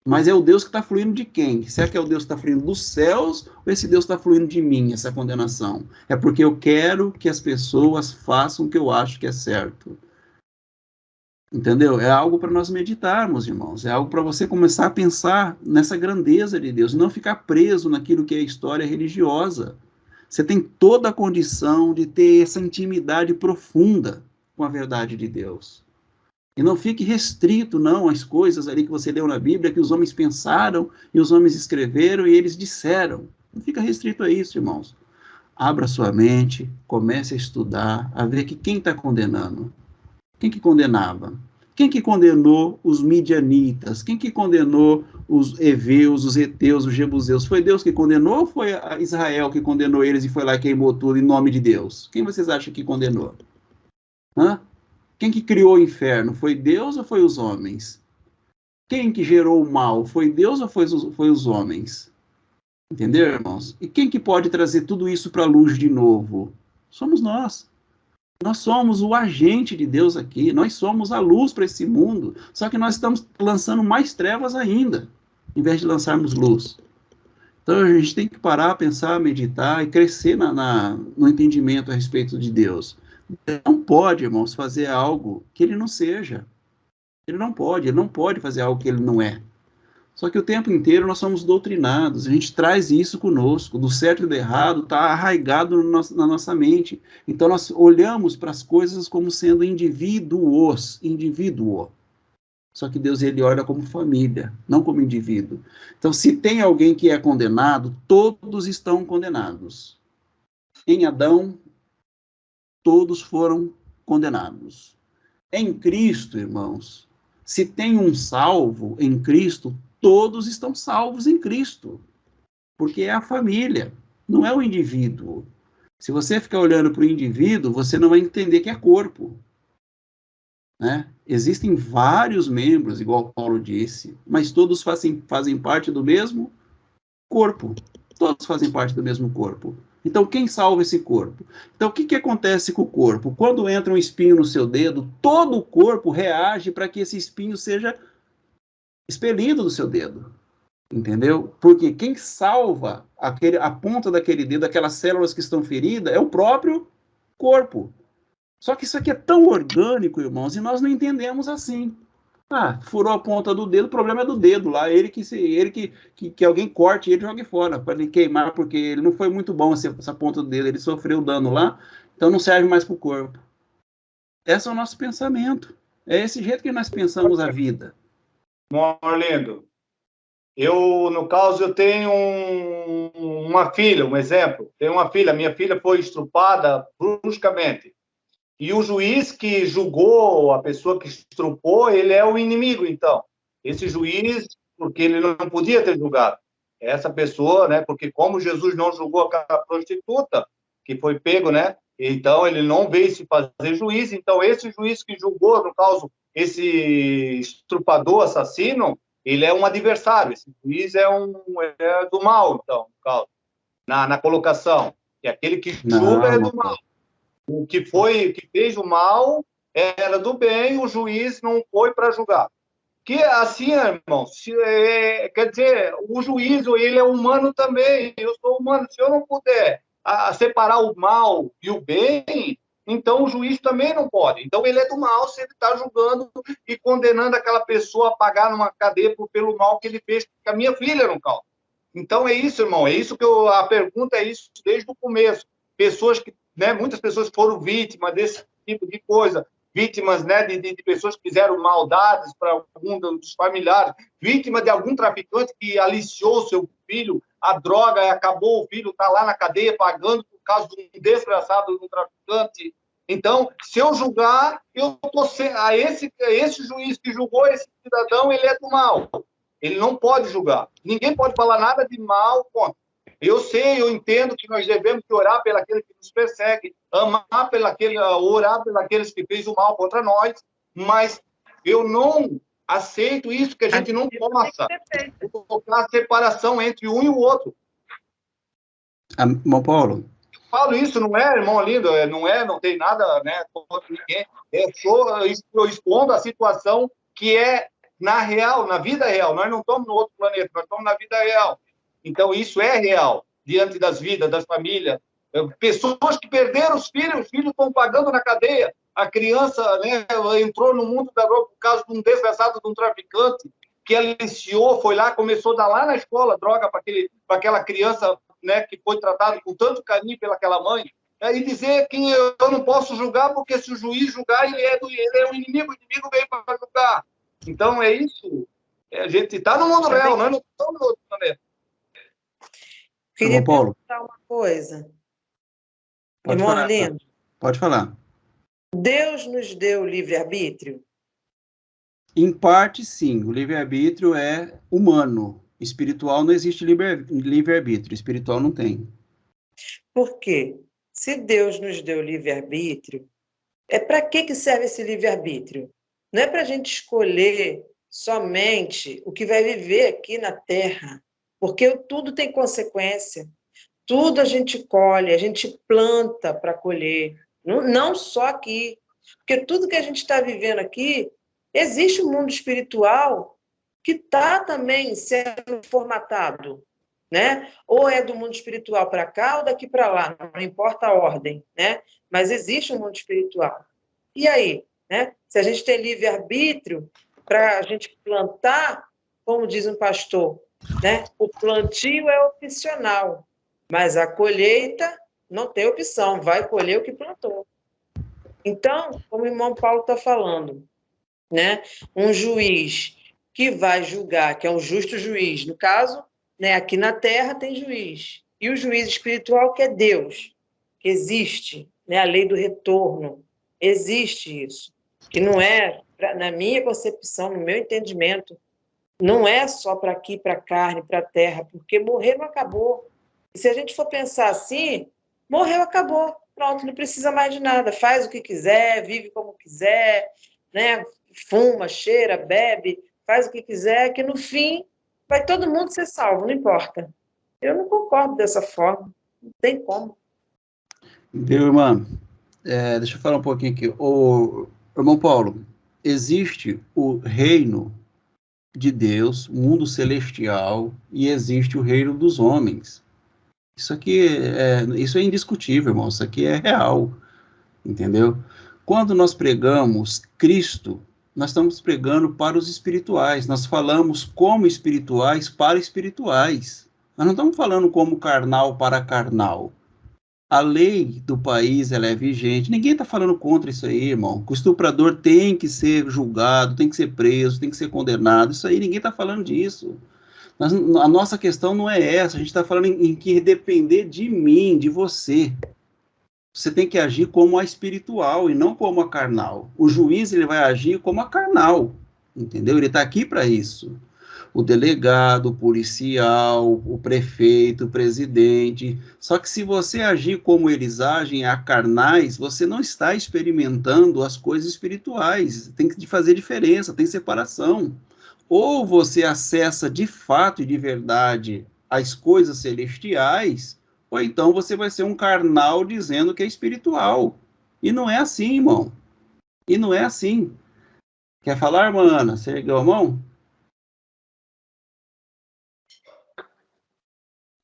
Mas é o Deus que está fluindo de quem? Será que é o Deus que está fluindo dos céus ou esse Deus está fluindo de mim, essa condenação? É porque eu quero que as pessoas façam o que eu acho que é certo. Entendeu? É algo para nós meditarmos, irmãos. É algo para você começar a pensar nessa grandeza de Deus, não ficar preso naquilo que é a história religiosa. Você tem toda a condição de ter essa intimidade profunda com a verdade de Deus. E não fique restrito, não, às coisas ali que você leu na Bíblia, que os homens pensaram, e os homens escreveram, e eles disseram. Não fica restrito a isso, irmãos. Abra sua mente, comece a estudar, a ver que quem está condenando. Quem que condenava? Quem que condenou os midianitas? Quem que condenou os heveus, os heteus, os jebuseus? Foi Deus que condenou ou foi Israel que condenou eles e foi lá e queimou tudo em nome de Deus? Quem vocês acham que condenou? Hã? Quem que criou o inferno? Foi Deus ou foi os homens? Quem que gerou o mal? Foi Deus ou foi os homens? Entendeu, irmãos? E quem que pode trazer tudo isso para a luz de novo? Somos nós. Nós somos o agente de Deus aqui, nós somos a luz para esse mundo, só que nós estamos lançando mais trevas ainda, em vez de lançarmos luz. Então a gente tem que parar, pensar, meditar e crescer no entendimento a respeito de Deus. Não pode, irmãos, fazer algo que ele não seja. Ele não pode fazer algo que ele não é. Só que o tempo inteiro nós somos doutrinados, a gente traz isso conosco, do certo e do errado, está arraigado na nossa mente. Então nós olhamos para as coisas como sendo indivíduo. Só que Deus, ele olha como família, não como indivíduo. Então, se tem alguém que é condenado, todos estão condenados. Em Adão, todos foram condenados. Em Cristo, irmãos, se tem um salvo em Cristo, todos estão salvos em Cristo, porque é a família, não é o indivíduo. Se você ficar olhando para o indivíduo, você não vai entender que é corpo. Né? Existem vários membros, igual Paulo disse, mas todos fazem parte do mesmo corpo. Todos fazem parte do mesmo corpo. Então, quem salva esse corpo? Então, o que acontece com o corpo? Quando entra um espinho no seu dedo, todo o corpo reage para que esse espinho seja expelido do seu dedo. Entendeu? Porque quem salva a ponta daquele dedo, aquelas células que estão feridas, é o próprio corpo. Só que isso aqui é tão orgânico, irmãos, e nós não entendemos assim. Ah, furou a ponta do dedo, o problema é do dedo lá. Ele que alguém corte ele e jogue fora, para ele queimar, porque ele não foi muito bom essa ponta do dedo, ele sofreu dano lá, então não serve mais para o corpo. Esse é o nosso pensamento. É esse jeito que nós pensamos a vida. Morlindo, no caso, eu tenho uma filha, um exemplo. Tenho uma filha, minha filha foi estrupada bruscamente. E o juiz que julgou a pessoa que estrupou, ele é o inimigo, então. Esse juiz, porque ele não podia ter julgado essa pessoa, né? Porque como Jesus não julgou aquela prostituta que foi pego, né? Então ele não veio se fazer juiz. Então esse juiz que julgou, no caso, esse estrupador, assassino, ele é um adversário. Esse juiz é do mal, então, no caso, na colocação. E aquele que julga é do mal. O que fez o mal era do bem, o juiz não foi para julgar. Que assim, irmão, quer dizer, o juiz, ele é humano também, eu sou humano. Se eu não puder separar o mal e o bem, então o juiz também não pode. Então ele é do mal se ele está julgando e condenando aquela pessoa a pagar numa cadeia pelo mal que ele fez com a minha filha, no caso. Então é isso, irmão, é isso a pergunta é isso desde o começo. Pessoas que, né, muitas pessoas foram vítimas desse tipo de coisa, vítimas, né, de pessoas que fizeram maldades para algum dos familiares, vítima de algum traficante que aliciou seu filho à droga e acabou o filho tá lá na cadeia pagando por causa de um desgraçado de um traficante. Então, se eu julgar, eu tô a esse juiz que julgou esse cidadão, ele é do mal. Ele não pode julgar. Ninguém pode falar nada de mal contra. Eu sei, eu entendo que nós devemos orar pelaquele que nos persegue, orar pelaqueles que fez o mal contra nós, mas eu não aceito isso, que a gente não possa colocar a separação entre um e o outro. Irmão Paulo? Eu falo isso, não é, irmão lindo, não tem nada, né, contra ninguém. Estou expondo a situação que é na vida real. Nós não estamos no outro planeta, nós estamos na vida real. Então, isso é real, diante das vidas, das famílias. Pessoas que perderam os filhos estão pagando na cadeia. A criança, né, entrou no mundo da droga por causa de um desgraçado de um traficante que aliciou, foi lá, começou a dar lá na escola droga para aquela criança, né, que foi tratada com tanto carinho pelaquela mãe. E dizer que eu não posso julgar, porque se o juiz julgar, ele é o inimigo veio para julgar. Então, é isso. A gente está no mundo real, não estamos no outro planeta. Queria Irmão Paulo, perguntar uma coisa. pode Irmão falar. Arlindo, Pode falar. Deus nos deu livre-arbítrio? Em parte, sim. O livre-arbítrio é humano. Espiritual não existe livre-arbítrio. Espiritual não tem. Por quê? Se Deus nos deu livre-arbítrio, para que serve esse livre-arbítrio? Não é para a gente escolher somente o que vai viver aqui na Terra, porque tudo tem consequência. Tudo a gente colhe, a gente planta para colher. Não só aqui. Porque tudo que a gente está vivendo aqui, existe um mundo espiritual que está também sendo formatado, né? Ou é do mundo espiritual para cá ou daqui para lá, não importa a ordem, né? Mas existe um mundo espiritual. E aí, né? Se a gente tem livre-arbítrio para a gente plantar, como diz um pastor, né? O plantio é opcional, mas a colheita não tem opção, vai colher o que plantou. Então, como o irmão Paulo está falando, né? Um juiz que vai julgar, que é um justo juiz, no caso, né? Aqui na Terra tem juiz, e o juiz espiritual que é Deus, que existe, né? A lei do retorno, existe isso, que não é, na minha concepção, no meu entendimento, não é só para aqui, para a carne, para a terra, porque morrer não acabou. E se a gente for pensar assim, morreu, acabou. Pronto, não precisa mais de nada. Faz o que quiser, vive como quiser, né? Fuma, cheira, bebe, faz o que quiser, que no fim vai todo mundo ser salvo, não importa. Eu não concordo dessa forma. Não tem como. Viu, irmão? Deixa eu falar um pouquinho aqui. O irmão Paulo, existe o reino de Deus, o mundo celestial, e existe o reino dos homens. Isso é indiscutível, irmão. Isso aqui é real, entendeu? Quando nós pregamos Cristo, nós estamos pregando para os espirituais. Nós falamos como espirituais para espirituais. Nós não estamos falando como carnal para carnal. A lei do país, ela é vigente. Ninguém está falando contra isso aí, irmão. O estuprador tem que ser julgado, tem que ser preso, tem que ser condenado. Isso aí, ninguém está falando disso. A nossa questão não é essa. A gente está falando em que depender de mim, de você. Você tem que agir como a espiritual e não como a carnal. O juiz, ele vai agir como a carnal, entendeu? Ele está aqui para isso. O delegado, o policial, o prefeito, o presidente. Só que se você agir como eles agem, a carnais, você não está experimentando as coisas espirituais. Tem que fazer diferença, tem separação. Ou você acessa de fato e de verdade as coisas celestiais, ou então você vai ser um carnal dizendo que é espiritual. E não é assim, irmão. E não é assim. Quer falar, irmã Ana? Você ergueu a mão?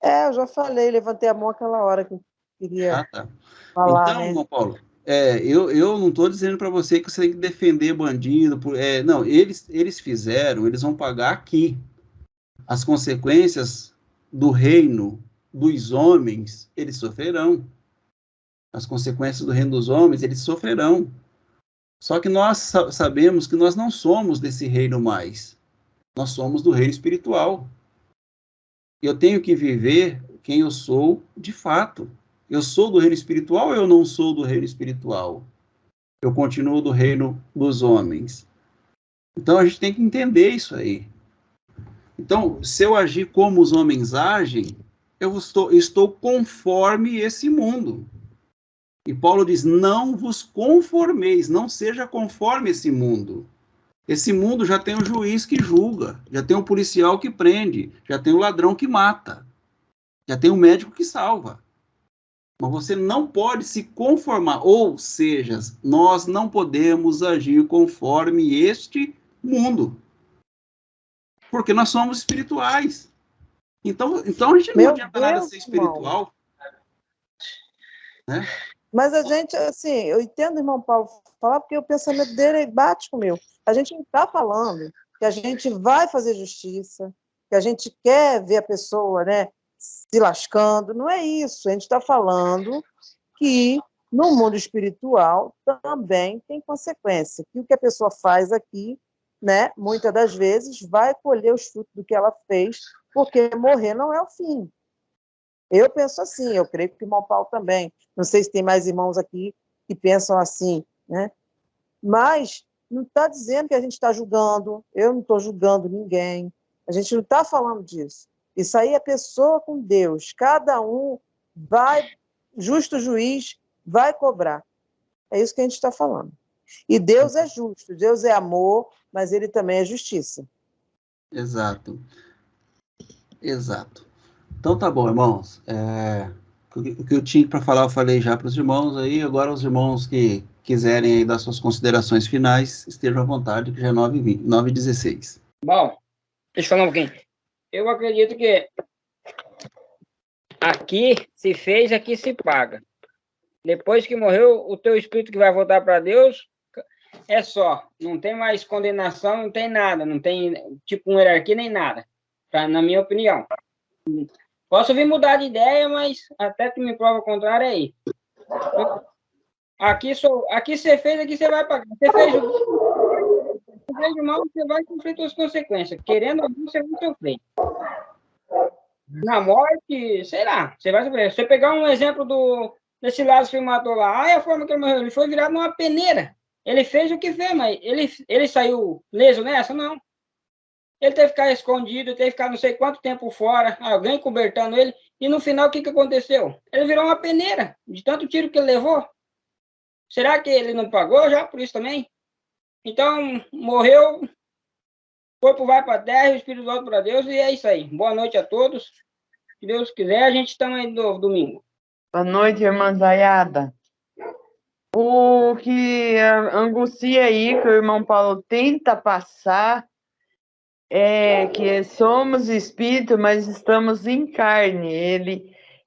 Eu já falei, levantei a mão aquela hora que eu queria Ah, tá. falar, Então, né? irmão Paulo, eu não estou dizendo para você que você tem que defender bandido. Não, eles fizeram, eles vão pagar aqui. As consequências do reino dos homens, eles sofrerão. As consequências do reino dos homens, eles sofrerão. Só que nós sabemos que nós não somos desse reino mais. Nós somos do reino espiritual. Eu tenho que viver quem eu sou de fato. Eu sou do reino espiritual ou eu não sou do reino espiritual? Eu continuo do reino dos homens. Então a gente tem que entender isso aí. Então, se eu agir como os homens agem, eu estou conforme esse mundo. E Paulo diz: não vos conformeis, não seja conforme esse mundo. Esse mundo já tem um juiz que julga, já tem um policial que prende, já tem um ladrão que mata, já tem um médico que salva. Mas você não pode se conformar, ou seja, nós não podemos agir conforme este mundo, porque nós somos espirituais. Então a gente não Meu adianta nada Deus, ser irmão. espiritual, né? Mas a gente, assim, eu entendo o irmão Paulo falar, porque o pensamento dele bate com o meu. A gente não está falando que a gente vai fazer justiça, que a gente quer ver a pessoa, né, se lascando. Não é isso. A gente está falando que no mundo espiritual também tem consequência. Que o que a pessoa faz aqui, né, muitas das vezes, vai colher os frutos do que ela fez, porque morrer não é o fim. Eu penso assim, eu creio que o irmão Paulo também. Não sei se tem mais irmãos aqui que pensam assim, né? Mas não está dizendo que a gente está julgando, eu não estou julgando ninguém, a gente não está falando disso. Isso aí é pessoa com Deus, cada um vai, justo juiz, vai cobrar. É isso que a gente está falando. E Deus é justo, Deus é amor, mas ele também é justiça. Exato. Exato. Então tá bom, irmãos. O que eu tinha para falar, eu falei já para os irmãos aí. Agora, os irmãos que quiserem aí dar suas considerações finais, estejam à vontade, que já é 9h20, 9h16. Bom, deixa eu falar um pouquinho. Eu acredito que aqui se fez, aqui se paga. Depois que morreu, o teu espírito que vai voltar para Deus é só. Não tem mais condenação, não tem nada. Não tem tipo uma hierarquia nem nada. Na minha opinião. Posso vir mudar de ideia, mas até que me prova o contrário aí. Aqui você fez, aqui você vai pagar. Você fez o mal, você vai sofrer suas consequências. Querendo ou não, você vai sofrer. Na morte, sei lá, você vai sofrer. Você pegar um exemplo desse Lázaro que matou lá, a forma que ele morreu, ele foi virado numa peneira. Ele fez o que fez, mas ele saiu leso nessa? Não. Ele teve que ficar escondido, teve que ficar não sei quanto tempo fora, alguém cobertando ele, e no final o que aconteceu? Ele virou uma peneira, de tanto tiro que ele levou. Será que ele não pagou já por isso também? Então, morreu, o corpo vai para a terra e o espírito volta para Deus, e é isso aí. Boa noite a todos. Se Deus quiser, a gente está aí no domingo. Boa noite, irmã Zayada. O que angustia aí, que o irmão Paulo tenta passar, é que somos espírito, mas estamos em carne.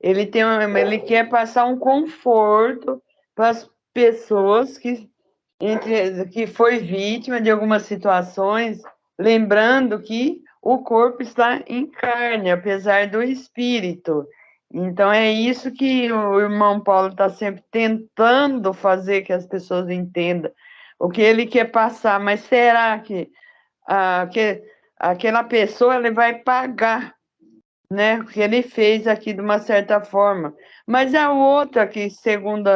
Ele quer passar um conforto para as pessoas que foi vítima de algumas situações, lembrando que o corpo está em carne, apesar do espírito. Então, é isso que o irmão Paulo está sempre tentando fazer que as pessoas entendam o que ele quer passar. Mas será que aquela pessoa ele vai pagar, né, o que ele fez aqui de uma certa forma? Mas a outra que, segundo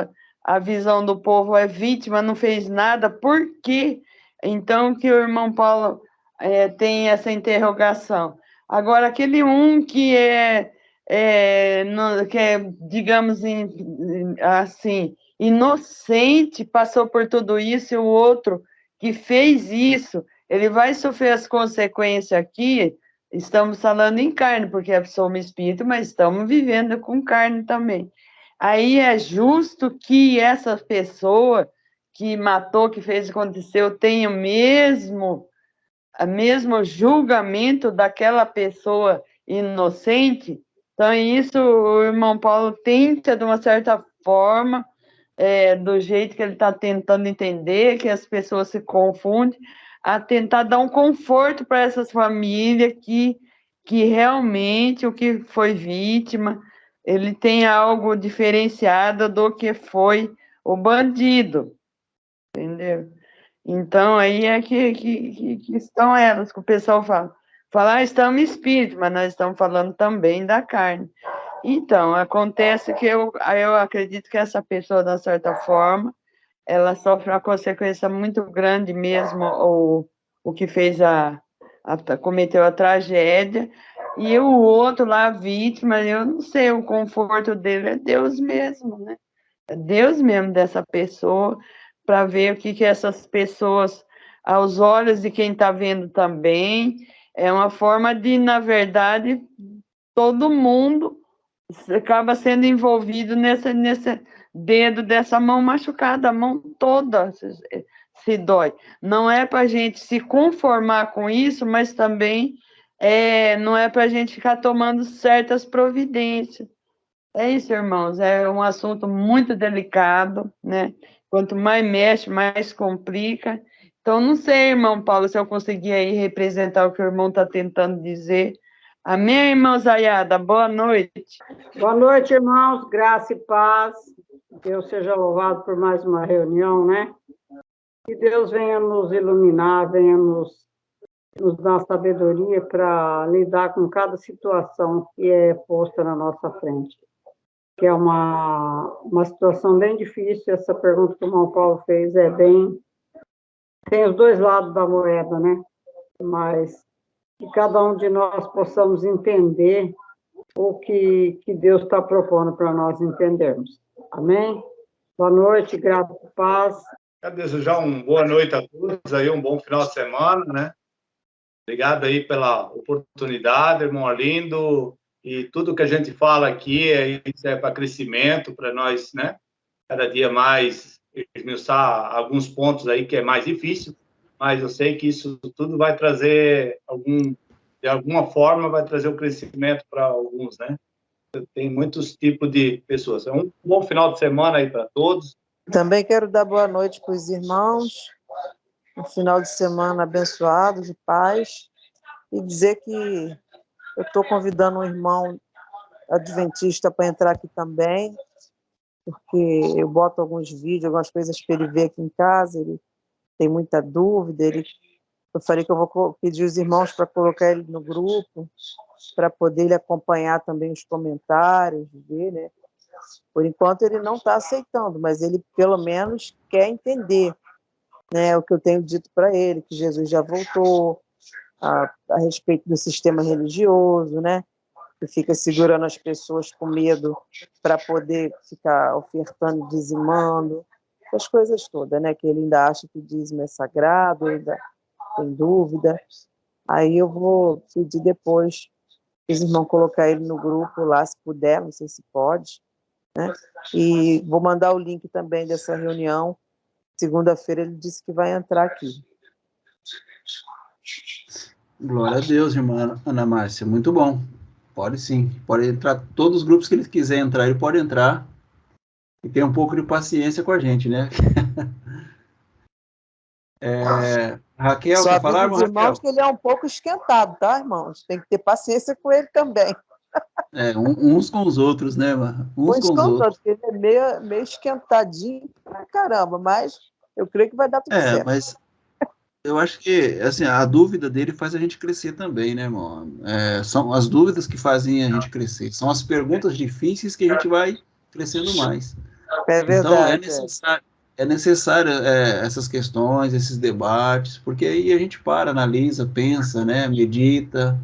a visão do povo, é vítima, não fez nada, por quê? Então, que o irmão Paulo tem essa interrogação. Agora, aquele que digamos assim, inocente, passou por tudo isso, e o outro que fez isso, ele vai sofrer as consequências aqui. Estamos falando em carne, porque somos espírito, mas estamos vivendo com carne também. Aí é justo que essa pessoa que matou, que fez o que aconteceu, tenha o mesmo julgamento daquela pessoa inocente. Então, isso o irmão Paulo tenta, de uma certa forma, do jeito que ele está tentando entender, que as pessoas se confundem, a tentar dar um conforto para essas famílias que realmente o que foi vítima, ele tem algo diferenciado do que foi o bandido, entendeu? Então, aí é que estão elas, que o pessoal fala, estamos espírito, mas nós estamos falando também da carne. Então, acontece que eu acredito que essa pessoa, de certa forma, ela sofre uma consequência muito grande mesmo, o que fez cometeu a tragédia, e o outro lá, a vítima, eu não sei, o conforto dele é Deus mesmo, né? É Deus mesmo dessa pessoa, para ver o que essas pessoas, aos olhos de quem está vendo também, é uma forma de, na verdade, todo mundo acaba sendo envolvido nesse dedo dessa mão machucada, a mão toda se dói. Não é para a gente se conformar com isso, mas também não é para a gente ficar tomando certas providências. É isso, irmãos, é um assunto muito delicado, né? Quanto mais mexe, mais complica. Então, não sei, irmão Paulo, se eu conseguir aí representar o que o irmão está tentando dizer. Amém, irmã Zayada? Boa noite. Boa noite, irmãos. Graça e paz. Deus seja louvado por mais uma reunião, né? Que Deus venha nos iluminar, venha nos dar sabedoria para lidar com cada situação que é posta na nossa frente. Que é uma situação bem difícil, essa pergunta que o irmão Paulo fez tem os dois lados da moeda, né? Mas que cada um de nós possamos entender o que Deus está propondo para nós entendermos. Amém? Boa noite, graça e paz. Quero desejar uma boa noite a todos aí, um bom final de semana, né? Obrigado aí pela oportunidade, irmão Arlindo, e tudo que a gente fala aqui é para crescimento, para nós, né? Cada dia mais esmiuçar alguns pontos aí que é mais difícil, mas eu sei que isso tudo vai trazer de alguma forma, vai trazer o crescimento para alguns, né? Tem muitos tipos de pessoas. É um bom final de semana aí para todos. Também quero dar boa noite para os irmãos, um final de semana abençoado, de paz, e dizer que eu estou convidando um irmão adventista para entrar aqui também, porque eu boto alguns vídeos, algumas coisas para ele ver aqui em casa, ele tem muita dúvida, eu falei que eu vou pedir os irmãos para colocar ele no grupo, para poder ele acompanhar também os comentários, ver, né? Por enquanto ele não está aceitando, mas ele pelo menos quer entender, né, o que eu tenho dito para ele, que Jesus já voltou, a respeito do sistema religioso, né, que fica segurando as pessoas com medo para poder ficar ofertando e dizimando, as coisas todas, né, que ele ainda acha que dízimo é sagrado, ainda tem dúvida. Aí eu vou pedir depois os irmãos colocar ele no grupo lá, se puder, não sei se pode, né? E vou mandar o link também dessa reunião. Segunda-feira ele disse que vai entrar aqui. Glória a Deus, irmã Ana Márcia, muito bom. Pode sim, pode entrar todos os grupos que ele quiser entrar, ele pode entrar e ter um pouco de paciência com a gente, né? Raquel, Só quer avisa falar, os irmã Raquel? irmãos que ele é um pouco esquentado, tá, irmãos? Tem que ter paciência com ele também. Uns com os outros, né, irmã? Uns com Uns os com os outros. outros, porque ele é meio esquentadinho pra caramba, mas eu creio que vai dar tudo certo. Mas eu acho que, assim, a dúvida dele faz a gente crescer também, né, irmão? São as dúvidas que fazem a gente crescer. São as perguntas difíceis que a gente vai crescendo mais. É Então, verdade. é necessário essas questões, esses debates, porque aí a gente para, analisa, pensa, né, medita.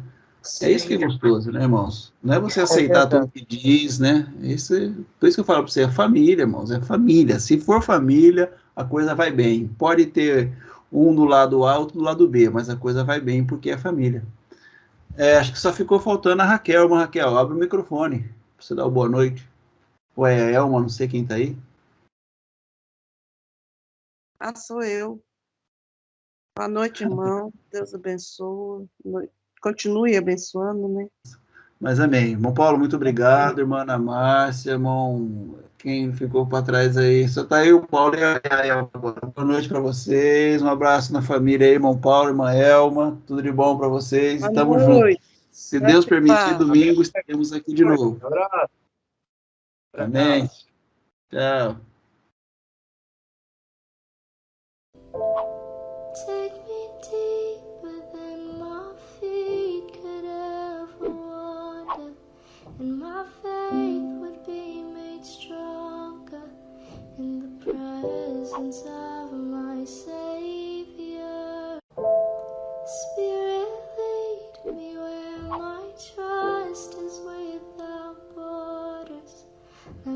É isso que é gostoso, né, irmãos? Não é você É aceitar tudo verdade. que diz, né? Por isso que eu falo para você, é família, irmãos, é família. Se for família, a coisa vai bem. Pode ter um do lado A, outro do lado B, mas a coisa vai bem porque é família. Acho que só ficou faltando a Raquel. Irmã Raquel, abre o microfone para você dar uma boa noite. Ou é a Elma, não sei quem tá aí. Sou eu. Boa noite, irmão. Deus abençoe. Continue abençoando, né? Mas amém. Irmão Paulo, muito obrigado. Irmã Ana Márcia, irmão. Quem ficou para trás aí? Só tá aí o Paulo e a Elma. Boa noite para vocês. Um abraço na família aí, irmão Paulo, irmã Elma. Tudo de bom para vocês e Boa tamo junto. noite. Se Graça Deus e permitir, paz. domingo estaremos aqui de novo. Abraço. Amém. Tchau. Take me deeper than my feet could ever wander, and my faith would be made stronger in the presence of my Savior. Spirit, lead me where my trust is without borders. Let